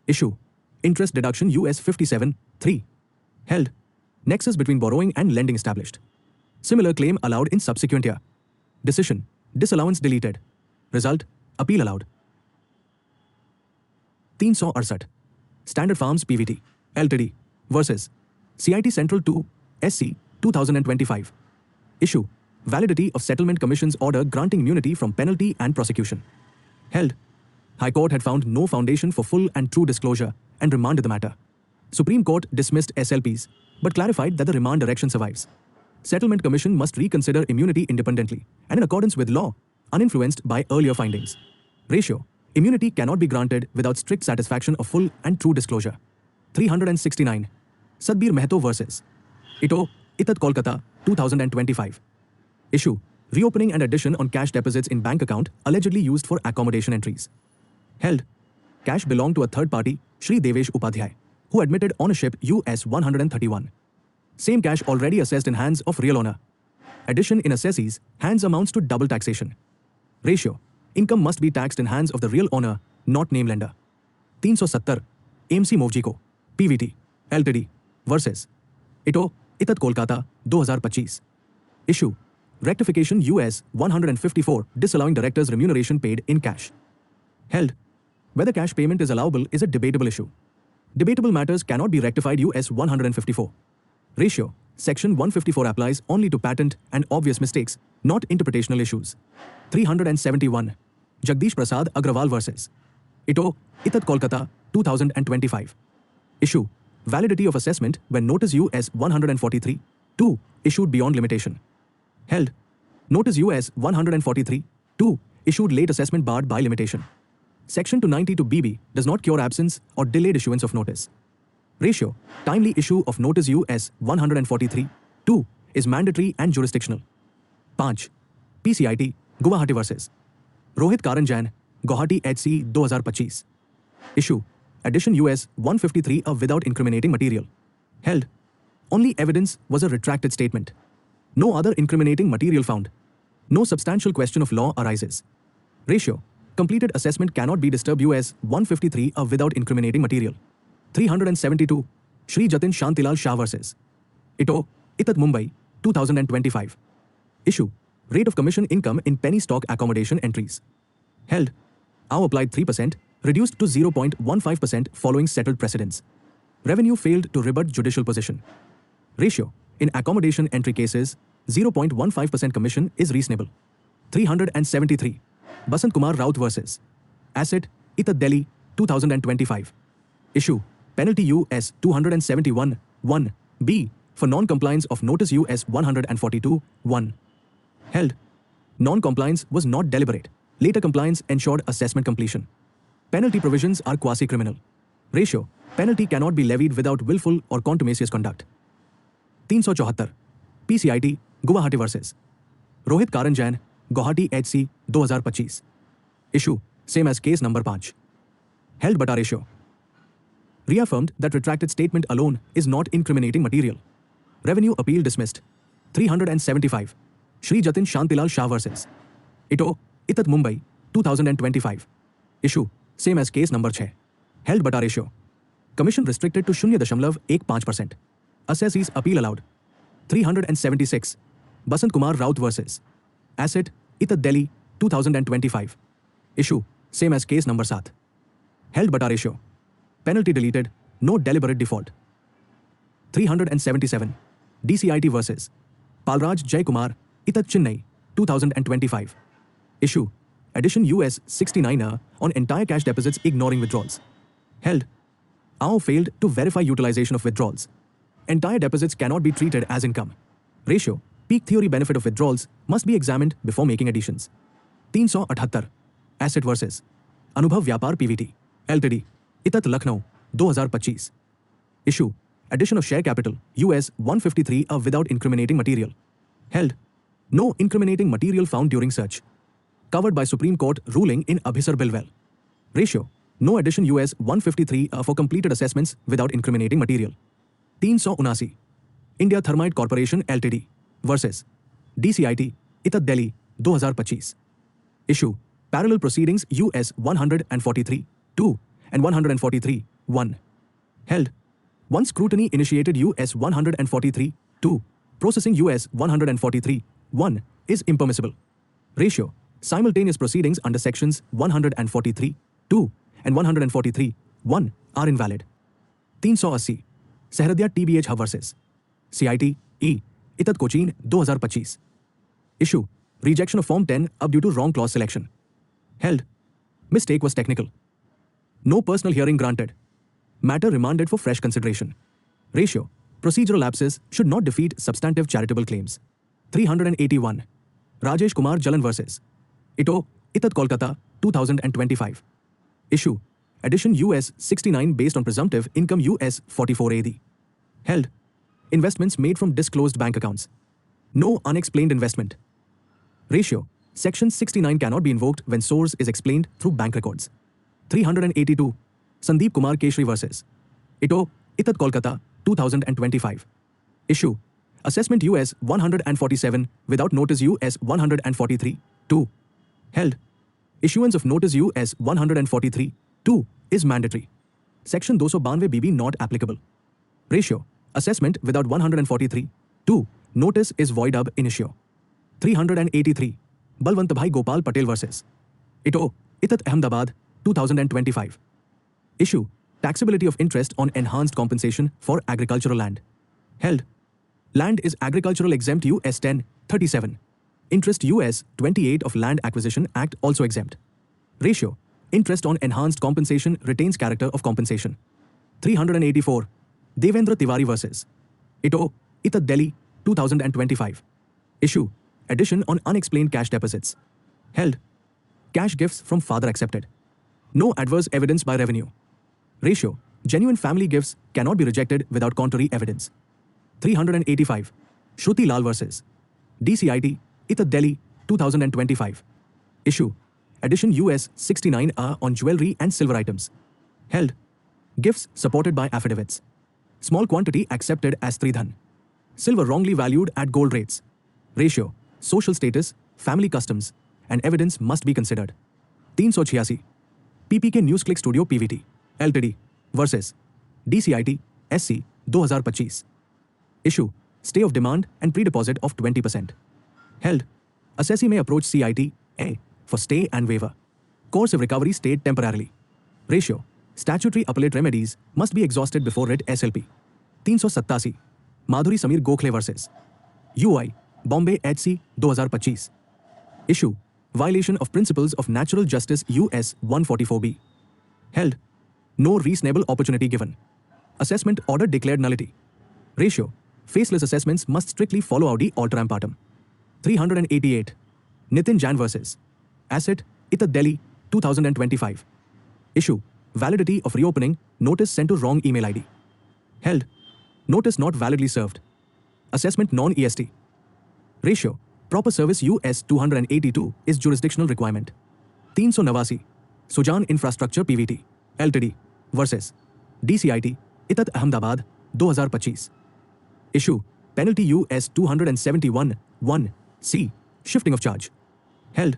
Issue, interest deduction US 57, 3. Held, nexus between borrowing and lending established. Similar claim allowed in subsequent year. Decision, disallowance deleted. Result, appeal allowed. 368. Standard Farms PVT, Ltd. versus CIT Central 2, SC, 2025. Issue, validity of Settlement Commission's order granting immunity from penalty and prosecution. Held, High Court had found no foundation for full and true disclosure and remanded the matter. Supreme Court dismissed SLPs, but clarified that the remand direction survives. Settlement Commission must reconsider immunity independently and in accordance with law, uninfluenced by earlier findings. Ratio, immunity cannot be granted without strict satisfaction of full and true disclosure. 369. Sadbir Mehto versus Ito, Itat Kolkata, 2025. Issue, reopening and addition on cash deposits in bank account allegedly used for accommodation entries. Held, cash belonged to a third party, Shri Devesh Upadhyay, who admitted ownership US 131. Same cash already assessed in hands of real owner. Addition in assessees, hands amounts to double taxation. Ratio, income must be taxed in hands of the real owner, not name lender. 370. AMC Movjico, PVT, Ltd. versus Ito, Itat Kolkata, 2025. Issue, rectification US 154 disallowing directors' remuneration paid in cash. Held, whether cash payment is allowable is a debatable issue. Debatable matters cannot be rectified US 154. Ratio, Section 154 applies only to patent and obvious mistakes, not interpretational issues. 371. Jagdish Prasad Agrawal versus Ito, Itat Kolkata, 2025. Issue, validity of assessment when notice US 143, 2, issued beyond limitation. Held, notice US 143, 2, issued late assessment barred by limitation. Section 292BB does not cure absence or delayed issuance of notice. Ratio, timely issue of notice US 143, 2, is mandatory and jurisdictional. 5. PCIT, Guwahati versus Rohit Karanjan, Guwahati HC 2025. Issue, addition US 153 of without incriminating material. Held, only evidence was a retracted statement. No other incriminating material found. No substantial question of law arises. Ratio, completed assessment cannot be disturbed US 153 of without incriminating material. 372. Shri Jatin Shantilal Shah versus Ito, Itat Mumbai, 2025. Issue, rate of commission income in penny stock accommodation entries. Held, now applied 3%, reduced to 0.15% following settled precedents. Revenue failed to rebut judicial position. Ratio, in accommodation entry cases, 0.15% commission is reasonable. 373. Basant Kumar Raut versus Asset, Itat Delhi, 2025. Issue, penalty US 271, 1, B, for non-compliance of notice US 142, 1. Held, non-compliance was not deliberate. Later compliance ensured assessment completion. Penalty provisions are quasi-criminal. Ratio, penalty cannot be levied without willful or contumacious conduct. 374. PCIT, Guwahati versus Rohit Karanjan, Guwahati HC 2025. Issue same as case number 5. Held but ratio. Reaffirmed that retracted statement alone is not incriminating material. Revenue appeal dismissed. 375. Shri Jatin Shantilal Shah versus Ito, Itat Mumbai, 2025. Issue same as case number 6. Held but ratio. Commission restricted to 0.15%. Assessees appeal allowed. 376. Basant Kumar Raut versus Asset, Itat Delhi, 2025. Issue same as case number 7. Held but ratio. Penalty deleted, no deliberate default. 377. DCIT versus Palraj Jaykumar, Itat Chennai, 2025. Issue addition US 69er on entire cash deposits ignoring withdrawals. Held. AO failed to verify utilization of withdrawals. Entire deposits cannot be treated as income. Ratio peak theory benefit of withdrawals must be examined before making additions. 378. Asset versus Anubhav Vyapar PVT Ltd. Itat Lucknow, 2025. Issue addition of share capital US 153 without incriminating material. Held. No incriminating material found during search. Covered by Supreme Court ruling in Abhisar Bilwell. Ratio no addition US 153 for completed assessments without incriminating material. 379. India Thermite Corporation Ltd. versus DCIT, Itat Delhi, 2025. Issue parallel proceedings US 143, 2 and 143, 1. Held. One scrutiny initiated US 143, 2, processing US 143, 1 is impermissible. Ratio simultaneous proceedings under sections 143, 2 and 143, 1 are invalid. 380. Sehradia TBH versus CIT, E, Itat Cochin, 2025. Issue rejection of Form 10 up due to wrong clause selection. Held. Mistake was technical. No personal hearing granted. Matter remanded for fresh consideration. Ratio procedural lapses should not defeat substantive charitable claims. 381. Rajesh Kumar Jalan versus Ito, Itat Kolkata, 2025. Issue addition US 69 based on presumptive income US 44 AD. Held. Investments made from disclosed bank accounts. No unexplained investment. Ratio Section 69 cannot be invoked when source is explained through bank records. 382. Sandeep Kumar Keshri versus Ito, Itat Kolkata, 2025. Issue assessment US 147 without notice US 143, 2. Held. Issuance of notice US 143, 2 is mandatory. Section 292 BB not applicable. Ratio assessment without 143, 2 notice is void ab initio. 383. Balwant Gopal Patel versus Ito, Itat Ahmedabad, 2025. Issue taxability of interest on enhanced compensation for agricultural land. Held. Land is agricultural exempt US 10, 37. Interest US 28 of Land Acquisition Act also exempt. Ratio interest on enhanced compensation retains character of compensation. 384. Devendra Tiwari versus Ito, Itat Delhi, 2025. Issue addition on unexplained cash deposits. Held. Cash gifts from father accepted. No adverse evidence by revenue. Ratio genuine family gifts cannot be rejected without contrary evidence. 385. Shruti Lal versus DCIT, Itat Delhi, 2025. Issue addition US 69 on jewelry and silver items. Held. Gifts supported by affidavits. Small quantity accepted as Tridhan. Silver wrongly valued at gold rates. Ratio social status, family customs, and evidence must be considered. 386. PPK NewsClick Studio PVT Ltd. versus DCIT SC 2025. Issue stay of demand and pre-deposit of 20%. Held. Assessee may approach CIT A for stay and waiver. Course of recovery stayed temporarily. Ratio statutory appellate remedies must be exhausted before writ SLP. 387. Madhuri Samir Gokhale versus UI Bombay HC 2025. Issue violation of principles of natural justice US 144B. Held. No reasonable opportunity given. Assessment order declared nullity. Ratio faceless assessments must strictly follow audi alteram partem. 388. Nitin Jain versus Asset, Itat Delhi, 2025. Issue validity of reopening notice sent to wrong email ID. Held. Notice not validly served. Assessment non-EST. Ratio proper service US 282 is jurisdictional requirement. 389 Sujan infrastructure PVT LTD versus DCIT ITAT Ahmedabad 2025 issue penalty US 271 C shifting of charge held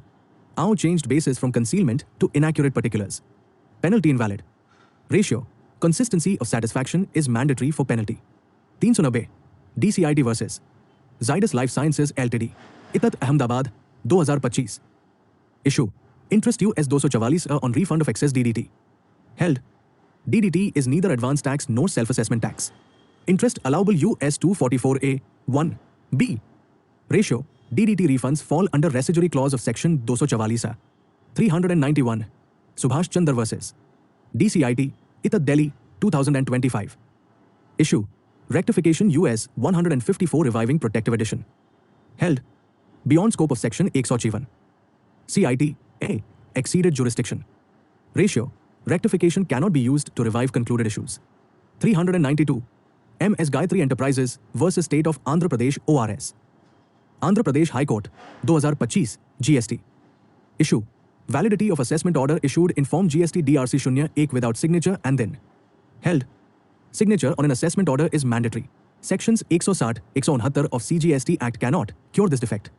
AO changed basis from concealment to inaccurate particulars penalty invalid ratio consistency of satisfaction is mandatory for penalty 390 DCIT versus Zydus Life Sciences Ltd ITAT Ahmedabad 2025 issue interest US 244 on refund of excess DDT held DDT is neither advance tax nor self-assessment tax interest allowable US 244A 1 B ratio DDT refunds fall under residuary clause of section 244 391 Subhash Chandra versus DCIT Itat Delhi 2025 issue rectification US 154 reviving protective edition held beyond scope of section 161 CIT A exceeded jurisdiction ratio rectification cannot be used to revive concluded issues 392 MS Gayatri Enterprises versus State of Andhra Pradesh ORS Andhra Pradesh High Court 2025 GST issue validity of assessment order issued in form GST DRC 01 without signature and then held signature on an assessment order is mandatory sections 160 169 of CGST Act cannot cure this defect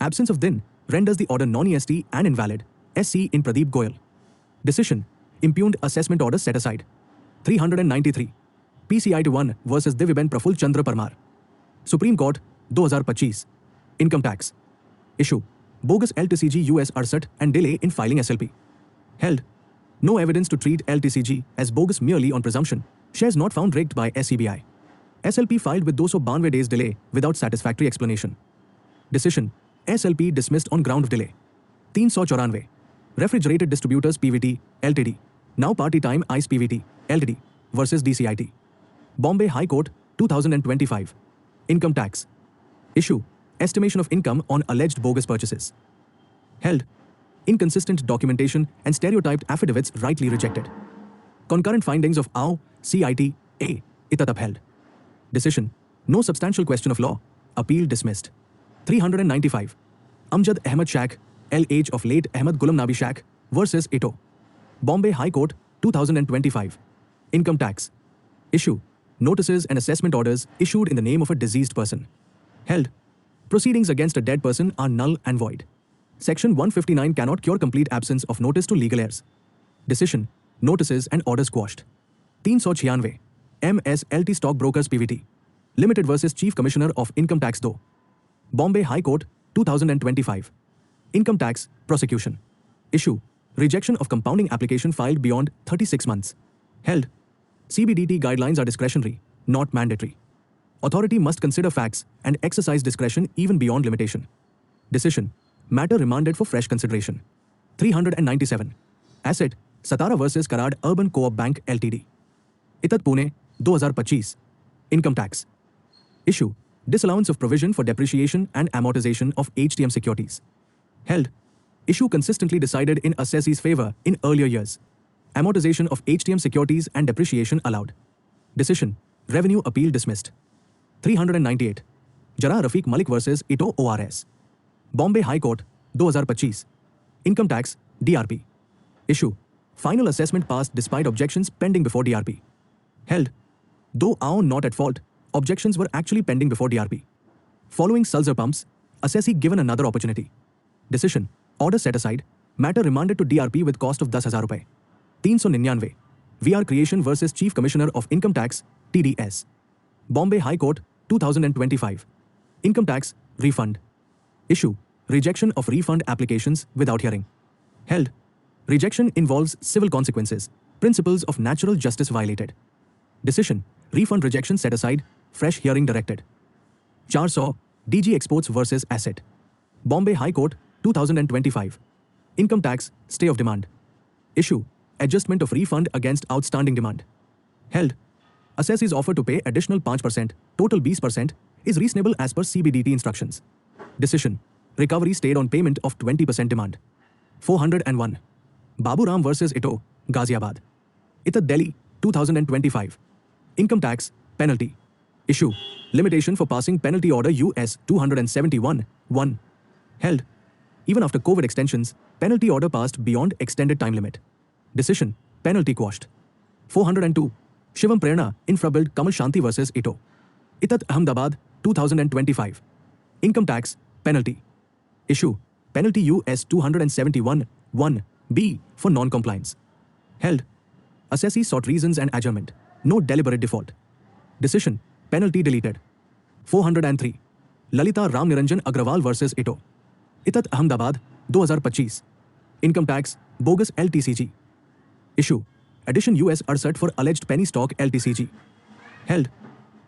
absence of then renders the order non-EST and invalid SC in Pradeep Goyal decision impugned assessment order set aside 393 PCI 1 versus Divyaben Praful Chandra Parmar Supreme Court 2025 income tax issue bogus LTCG US Arsat and delay in filing SLP held no evidence to treat LTCG as bogus merely on presumption shares not found rigged by SCBI SLP filed with 292 days delay without satisfactory explanation decision SLP dismissed on ground of delay 394 refrigerated distributors PVT Ltd now party time ICE PVT Ltd versus DCIT Bombay High Court 2025 income tax issue estimation of income on alleged bogus purchases held inconsistent documentation and stereotyped affidavits rightly rejected concurrent findings of AO CIT A itat upheld decision no substantial question of law appeal dismissed 395 Amjad Ahmed Shak LH of late Ahmed Ghulam Nabi Shak versus Ito Bombay High Court 2025 income tax issue notices and assessment orders issued in the name of a deceased person held proceedings against a dead person are null and void section 159 cannot cure complete absence of notice to legal heirs decision notices and orders quashed 396 MS LT Stockbrokers PVT Limited versus Chief Commissioner of Income Tax Do Bombay High Court 2025 income tax prosecution issue rejection of compounding application filed beyond 36 months held CBDT guidelines are discretionary not mandatory authority must consider facts and exercise discretion even beyond limitation decision matter remanded for fresh consideration 397 asset Satara versus Karad Urban Co-op Bank Ltd Itat Pune 2025 income tax issue disallowance of provision for depreciation and amortization of HTM securities held issue consistently decided in assessee's favor in earlier years amortization of HTM securities and depreciation allowed decision revenue appeal dismissed 398 Jara Rafiq Malik versus Ito ORS Bombay High Court 2025 income tax DRP issue final assessment passed despite objections pending before DRP held though AO not at fault objections were actually pending before DRP following Sulzer pumps assessee given another opportunity decision order set aside matter remanded to DRP with cost of 10,000 rupees 399 VR Creation versus Chief Commissioner of Income Tax TDS Bombay High Court 2025 income tax refund issue rejection of refund applications without hearing held rejection involves civil consequences principles of natural justice violated decision refund rejection set aside fresh hearing directed 400 DG Exports versus Asset Bombay High Court 2025 income tax stay of demand issue adjustment of refund against outstanding demand held assessee's offer to pay additional 5% total 20% is reasonable as per CBDT instructions decision recovery stayed on payment of 20% demand 401 Babu Ram versus Ito Ghaziabad Itat Delhi 2025 income tax penalty issue limitation for passing penalty order US 271 1 held Even after COVID extensions, penalty order passed beyond extended time limit. Decision, penalty quashed. 402. Shivam Prerna, Infrabuild Kamal Shanti versus Ito. Itat Ahmedabad, 2025. Income tax, penalty. Issue, penalty US 271, 1B for non-compliance. Held, assessee sought reasons and adjournment. No deliberate default. Decision, penalty deleted. 403. Lalita Ram Niranjan Agrawal versus Ito. Itat Ahmedabad, 2025. Income tax, bogus LTCG. Issue, addition US Arsat for alleged penny stock LTCG. Held,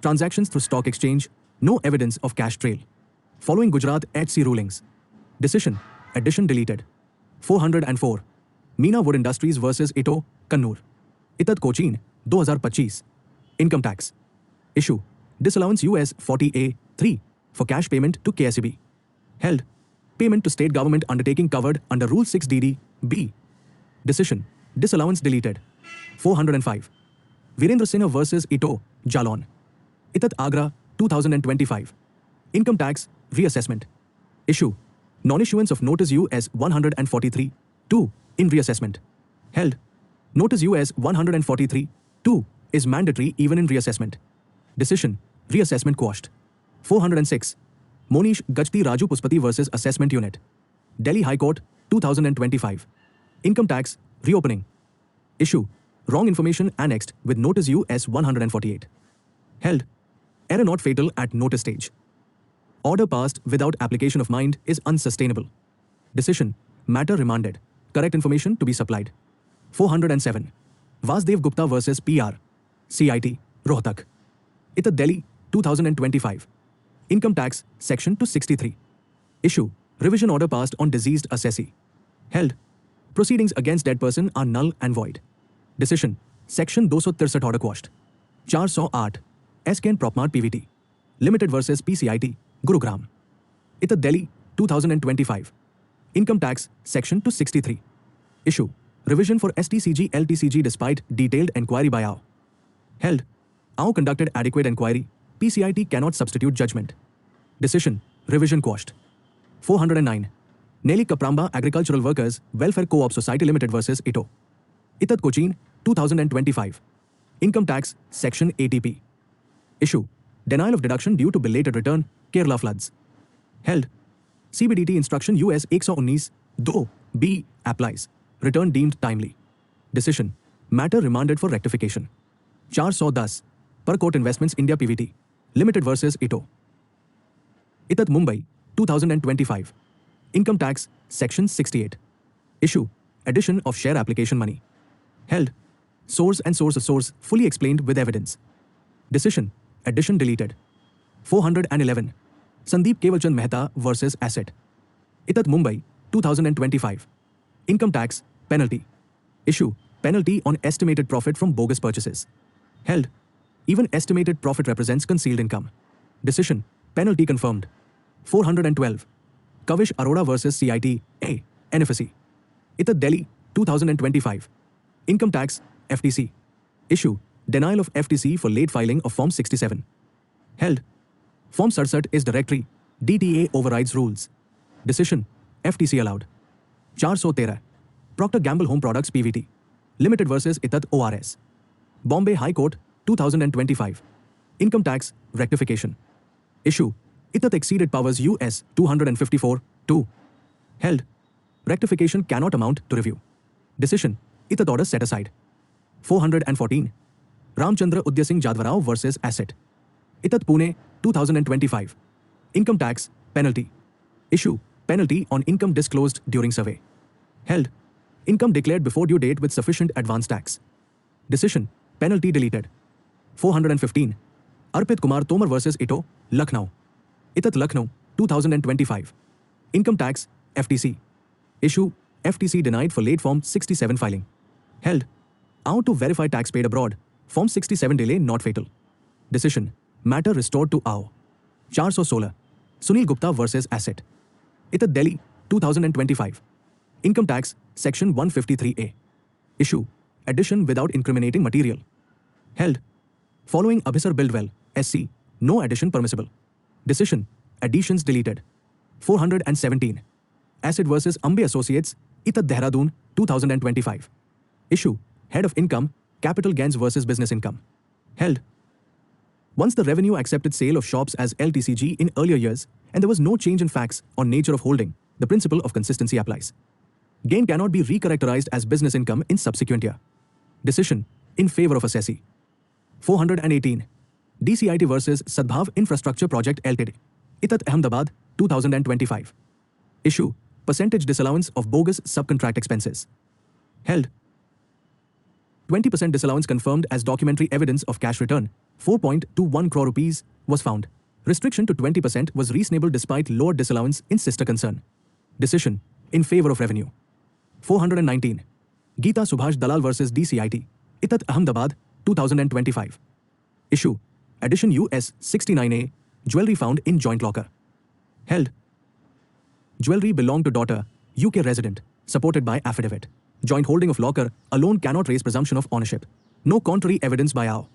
transactions through stock exchange, no evidence of cash trail. Following Gujarat HC rulings. Decision, addition deleted. 404. Meena Wood Industries versus Ito, Kannur. Itat Cochin, 2025. Income tax. Issue, disallowance US 40A 3 for cash payment to KSEB. Held, payment to state government undertaking covered under Rule 6DD B. Decision, disallowance deleted. 405. Virendra Sinha versus Ito, Jalon. Itat Agra, 2025. Income tax, reassessment. Issue, non-issuance of notice US 143, 2 in reassessment. Held, notice US 143, 2 is mandatory even in reassessment. Decision, reassessment quashed. 406. Monish Gajti Raju Puspati versus Assessment Unit. Delhi High Court, 2025. Income tax, reopening. Issue, wrong information annexed with notice US 148. Held, error not fatal at notice stage. Order passed without application of mind is unsustainable. Decision, matter remanded. Correct information to be supplied. 407. Vasdev Gupta versus PR. CIT, Rohtak. Itat Delhi, 2025. Income tax, section 263. Issue, revision order passed on deceased assessee. Held, proceedings against dead person are null and void. Decision, section 263 order quashed. 408. SKN Propmart PVT. Limited versus PCIT, Gurugram. Itat Delhi, 2025. Income tax, section 263. Issue, revision for STCG LTCG despite detailed enquiry by AO. Held, AO conducted adequate enquiry, PCIT cannot substitute judgment. Decision, revision quashed. 409. Nelly Kapramba Agricultural Workers Welfare Co-op Society Limited versus Ito. Itat Cochin, 2025. Income tax, section ATP. Issue, denial of deduction due to belated return, Kerala floods. Held, CBDT instruction US 119, 2B applies. Return deemed timely. Decision, matter remanded for rectification. 410. Parcourt Investments India PVT. Limited versus Ito. Itat Mumbai, 2025. Income tax, section 68. Issue, addition of share application money. Held, source and source of source fully explained with evidence. Decision, addition deleted. 411. Sandeep Kevalchand Mehta versus Asset. Itat Mumbai, 2025. Income tax, penalty. Issue, penalty on estimated profit from bogus purchases. Held, even estimated profit represents concealed income. Decision, penalty confirmed. 412. Kavish Arora versus CIT, A, NFSC. Itat Delhi, 2025. Income tax, FTC. Issue, denial of FTC for late filing of Form 67. Held, Form 67 is directory, DTA overrides rules. Decision, FTC allowed. 413. Procter Gamble Home Products PVT. Limited versus Itat ORS. Bombay High Court, 2025. Income tax, rectification. Issue, Itat exceeded powers US 254, 2. Held, rectification cannot amount to review. Decision, Itat order set aside. 414. Ramchandra Udya Singh Jadvarao versus Asset. Itat Pune, 2025. Income tax, penalty. Issue, penalty on income disclosed during survey. Held, income declared before due date with sufficient advance tax. Decision, penalty deleted. 415. Arpit Kumar Tomar versus Ito, Lucknow. Itat Lucknow, 2025. Income tax, FTC. Issue, FTC denied for late Form 67 filing. Held, out to verify tax paid abroad, Form 67 delay not fatal. Decision, matter restored to AO. 416. Sunil Gupta versus Asset. Itat Delhi, 2025. Income tax, section 153A. Issue, addition without incriminating material. Held, following Abhisar Buildwell, SC, no addition permissible. Decision, additions deleted. 417. Asset versus Ambe Associates, Itat Dehradun, 2025. Issue, Head of Income, Capital Gains versus Business Income. Held. Once the revenue accepted sale of shops as LTCG in earlier years, and there was no change in facts or nature of holding, the principle of consistency applies. Gain cannot be recharacterized as business income in subsequent year. Decision, in favor of assessee. 418. DCIT versus Sadbhav Infrastructure Project Ltd. Itat Ahmedabad, 2025. Issue, percentage disallowance of bogus subcontract expenses. Held. 20% disallowance confirmed as documentary evidence of cash return, 4.21 crore rupees, was found. Restriction to 20% was reasonable despite lower disallowance in sister concern. Decision, in favor of revenue. 419. Geeta Subhash Dalal versus DCIT. Itat Ahmedabad, 2025. Issue, Addition US 69A, jewelry found in joint locker. Held. Jewelry belonged to daughter, UK resident, supported by affidavit. Joint holding of locker alone cannot raise presumption of ownership. No contrary evidence by AO.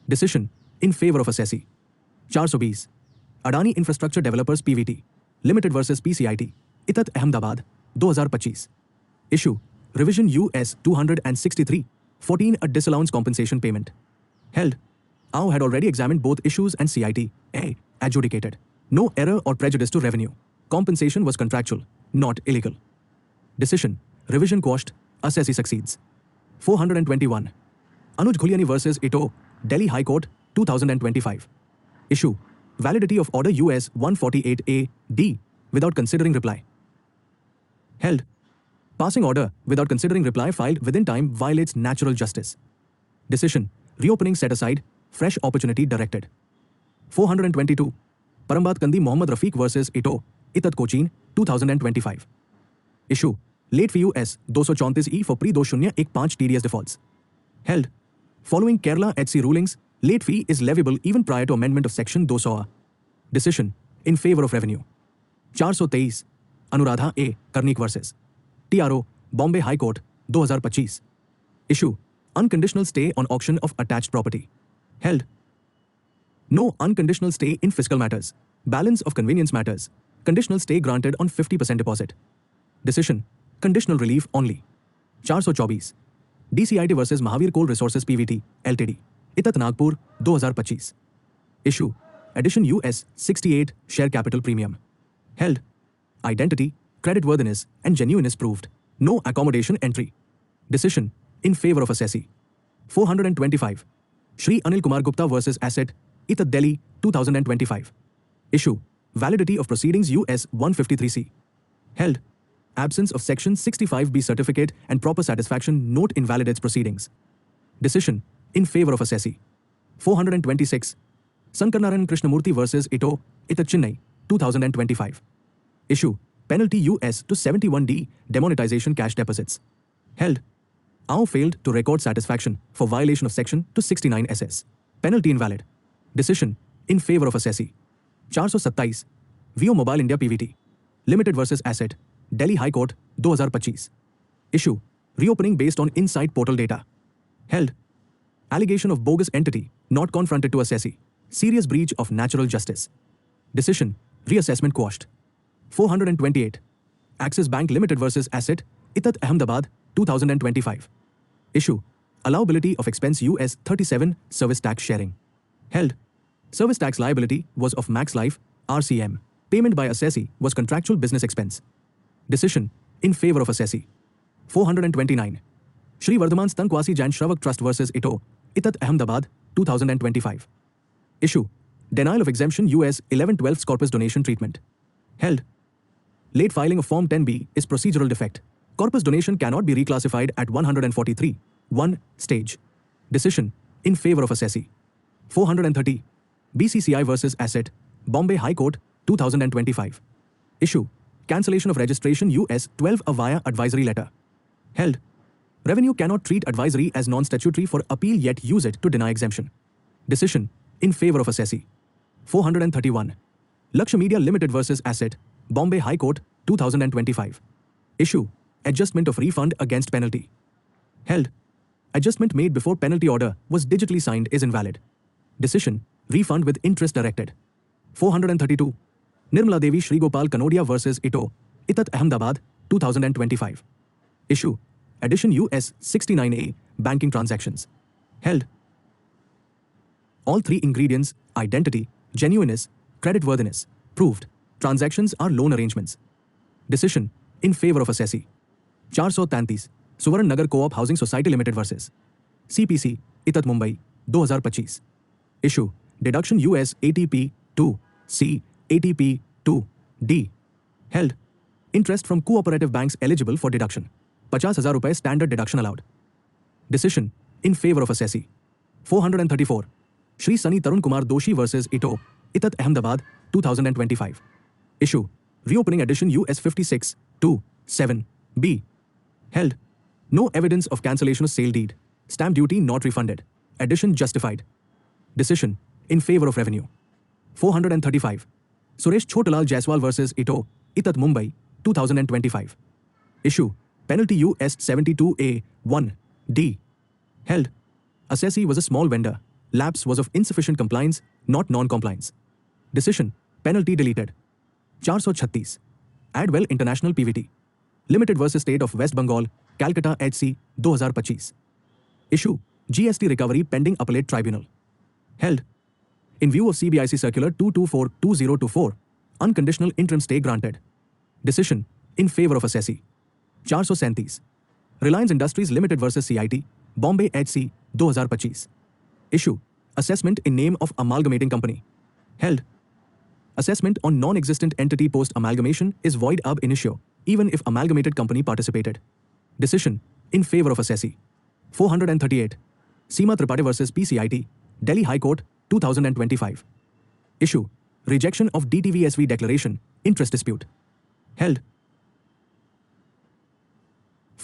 Decision, in favor of assessee. 420. Adani Infrastructure Developers PVT Limited versus PCIT. Itat Ahmedabad, 2025. Issue, Revision US 263, 14 a disallowance compensation payment. Held. AO had already examined both issues and CIT, A, adjudicated. No error or prejudice to revenue. Compensation was contractual, not illegal. Decision, revision quashed, assessee succeeds. 421. Anuj Ghuliani versus Ito, Delhi High Court, 2025. Issue, validity of order US 148A, D, without considering reply. Held. Passing order without considering reply filed within time violates natural justice. Decision, reopening set aside, fresh opportunity directed. 422. Parambat Kandi Mohammad Rafiq versus Ito, Itat Cochin, 2025. Issue, late fee US 234E for pre-2015 TDS defaults. Held. Following Kerala HC rulings, late fee is leviable even prior to amendment of section 200A. Decision, in favor of revenue. 423. Anuradha A. Karnik versus TRO, Bombay High Court, 2025. Issue, unconditional stay on auction of attached property. Held. No unconditional stay in fiscal matters. Balance of convenience matters. Conditional stay granted on 50% deposit. Decision, conditional relief only. 424. DCIT versus Mahavir Coal Resources PVT, Ltd. Itat Nagpur, 2025. Issue, Addition US 68, share capital premium. Held. Identity, creditworthiness, and genuineness proved. No accommodation entry. Decision, in favor of assessee. 425. Shri Anil Kumar Gupta versus Asset, Itat Delhi, 2025. Issue, validity of proceedings US 153C. Held. Absence of section 65B certificate and proper satisfaction note invalidates proceedings. Decision, in favor of assessee. 426. Sankarnarayan Krishnamurthy versus Ito, Itat Chennai, 2025. Issue, penalty US to 71D, demonetization cash deposits. Held. AO failed to record satisfaction for violation of section 269 SS. Penalty invalid. Decision, in favor of assessee. 427. Vio Mobile India PVT. Limited versus Asset, Delhi High Court, 2025. Issue, reopening based on Insight portal data. Held. Allegation of bogus entity, not confronted to assessee. Serious breach of natural justice. Decision, reassessment quashed. 428. Axis Bank Limited versus Asset, Itat Ahmedabad, 2025. Issue, allowability of expense US 37, service tax sharing. Held. Service tax liability was of Max Life, RCM. Payment by assessee was contractual business expense. Decision, in favor of assessee. 429. Shri Vardhaman Stankwasi Jain Shravak Trust versus Ito, Itat Ahmedabad, 2025. Issue, denial of exemption US 11/12 corpus donation treatment. Held. Late filing of Form 10B is procedural defect. Corpus donation cannot be reclassified at 143, 1 stage. Decision, in favor of assessee. 430. BCCI versus Asset, Bombay High Court, 2025. Issue, cancellation of registration US 12 via advisory letter. Held. Revenue cannot treat advisory as non-statutory for appeal yet use it to deny exemption. Decision, in favor of assessee. 431. Lakshya Media Limited versus Asset, Bombay High Court, 2025. Issue, adjustment of refund against penalty. Held. Adjustment made before penalty order was digitally signed is invalid. Decision, refund with interest directed. 432. Nirmala Devi Sri Gopal Kanodia versus Ito, Itat Ahmedabad, 2025. Issue: Edition US 69A, banking transactions. Held: all three ingredients, identity, genuineness, creditworthiness, proved. Transactions are loan arrangements. Decision in favor of assessee. 433 Suvarna Nagar coop housing society limited versus CPC ITAT Mumbai 2025. Issue: deduction US ATP 2C ATP 2D. Held: interest from cooperative banks eligible for deduction. 50,000 रुपए standard deduction allowed. Decision in favor of assessee. 434 Shri Sunny Tarun Kumar Doshi versus Ito Itat Ahmedabad 2025. Issue: reopening edition US 56 2 7B. Held: no evidence of cancellation of sale deed. Stamp duty not refunded. Addition justified. Decision in favor of revenue. 435 Suresh Chotalal Jaiswal versus Ito Itat Mumbai 2025. Issue: penalty US 72A 1D. Held: assessee was a small vendor. Lapse was of insufficient compliance, not non-compliance. Decision: penalty deleted. 436 Adwell International PVT Limited versus State of West Bengal, Calcutta HC 2025. Issue: GST recovery pending appellate tribunal. Held: in view of CBIC Circular 224/2024, unconditional interim stay granted. Decision in favor of assessee. 437 Reliance Industries Limited versus CIT, Bombay HC 2025. Issue: assessment in name of amalgamating company. Held: assessment on non-existent entity post-amalgamation is void ab initio, even if amalgamated company participated. Decision in favor of assessee. 438 Seema Tripathi versus PCIT, Delhi High Court 2025. Issue: rejection of DTVSV declaration, interest dispute. Held: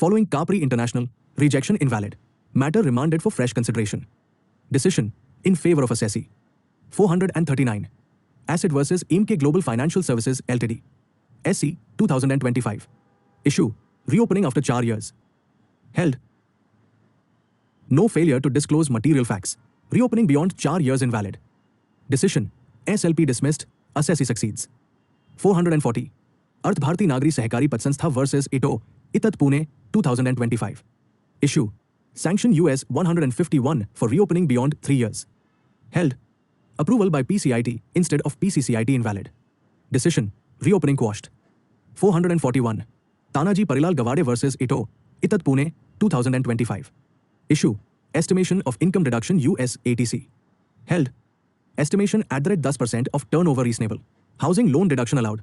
following Capri International, rejection invalid. Matter remanded for fresh consideration. Decision in favor of assessee. 439 Asset versus Emkay Global Financial Services Ltd. SC 2025. Issue: reopening after 4 years. Held: no failure to disclose material facts. Reopening beyond 4 years invalid. Decision: SLP dismissed, assessee succeeds. 440 Arth Bharti Nagri Sahakari Patsanstha versus Ito Itat Pune 2025. Issue: sanction US 151 for reopening beyond 3 years. Held: approval by PCIT instead of PCCIT invalid. Decision: reopening quashed. 441 Tanaji Parilal Gawade versus Ito Itat Pune 2025. Issue: estimation of income deduction US ATC. Held: estimation at the rate 10% of turnover reasonable. Housing loan deduction allowed.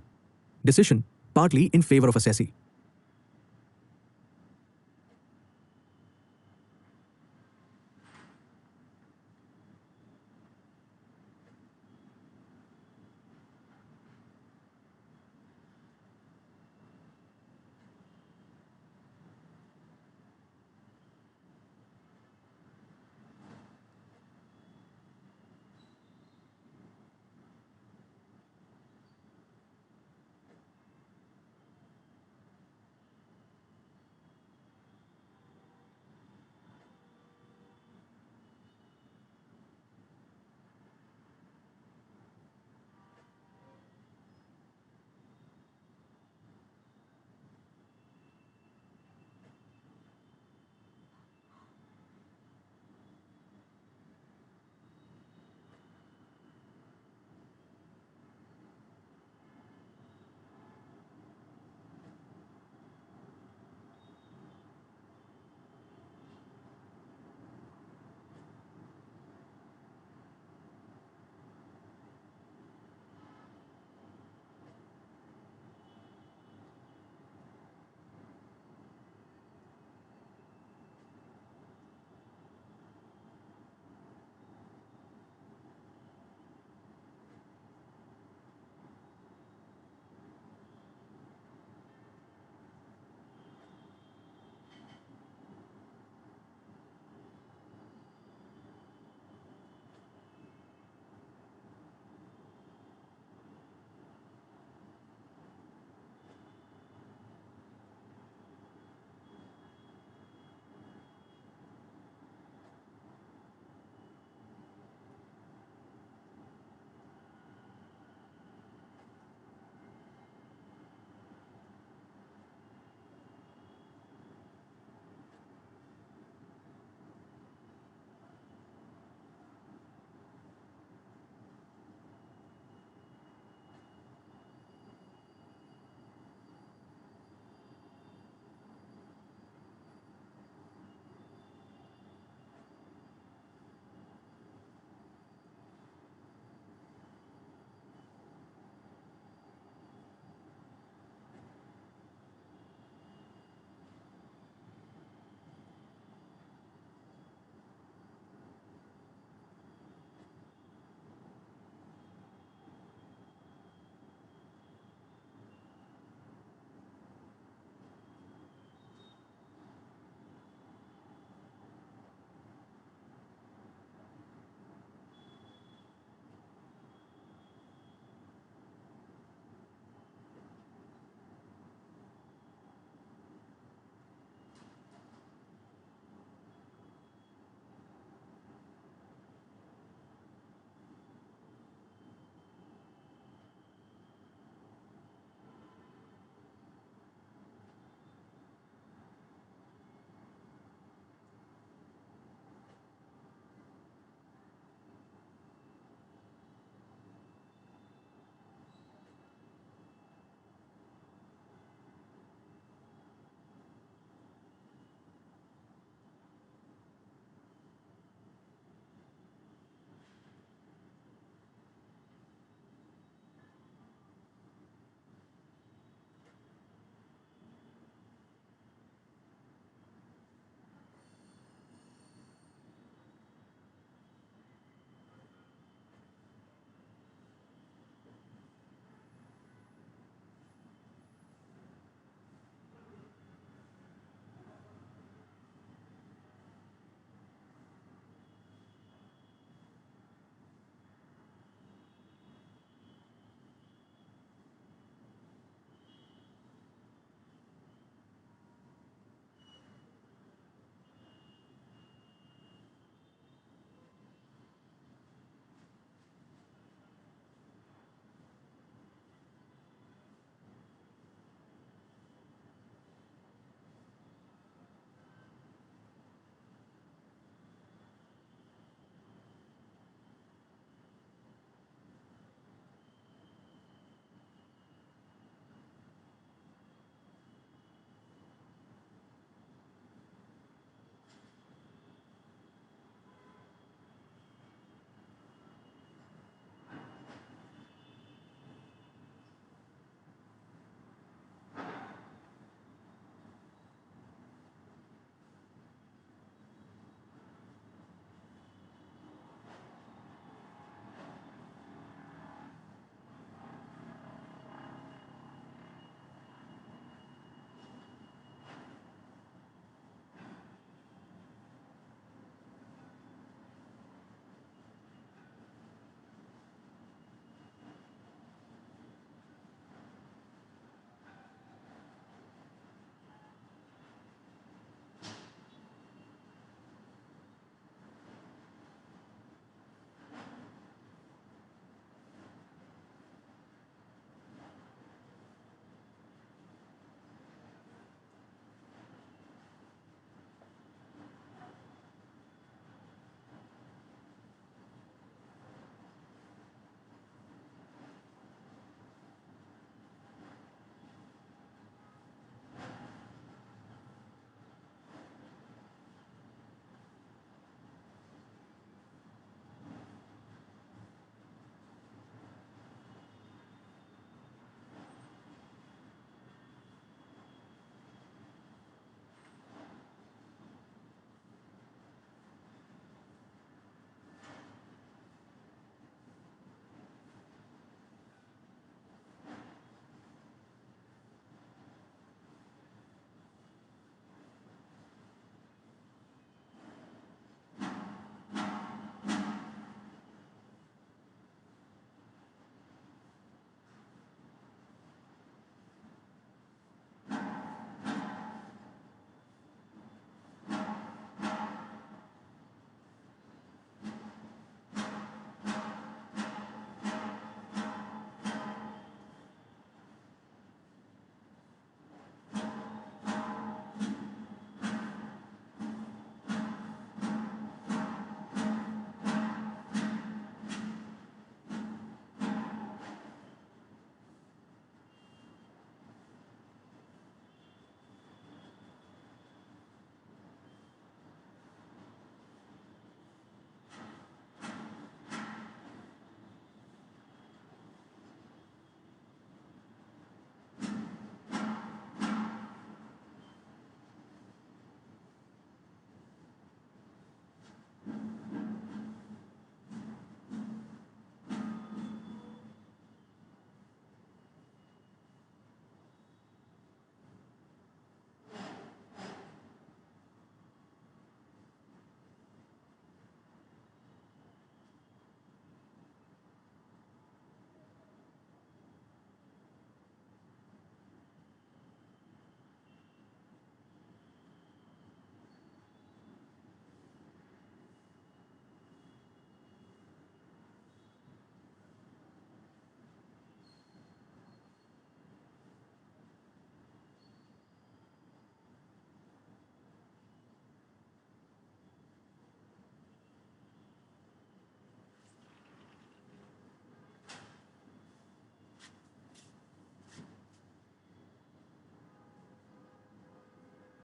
Decision partly in favor of assessee.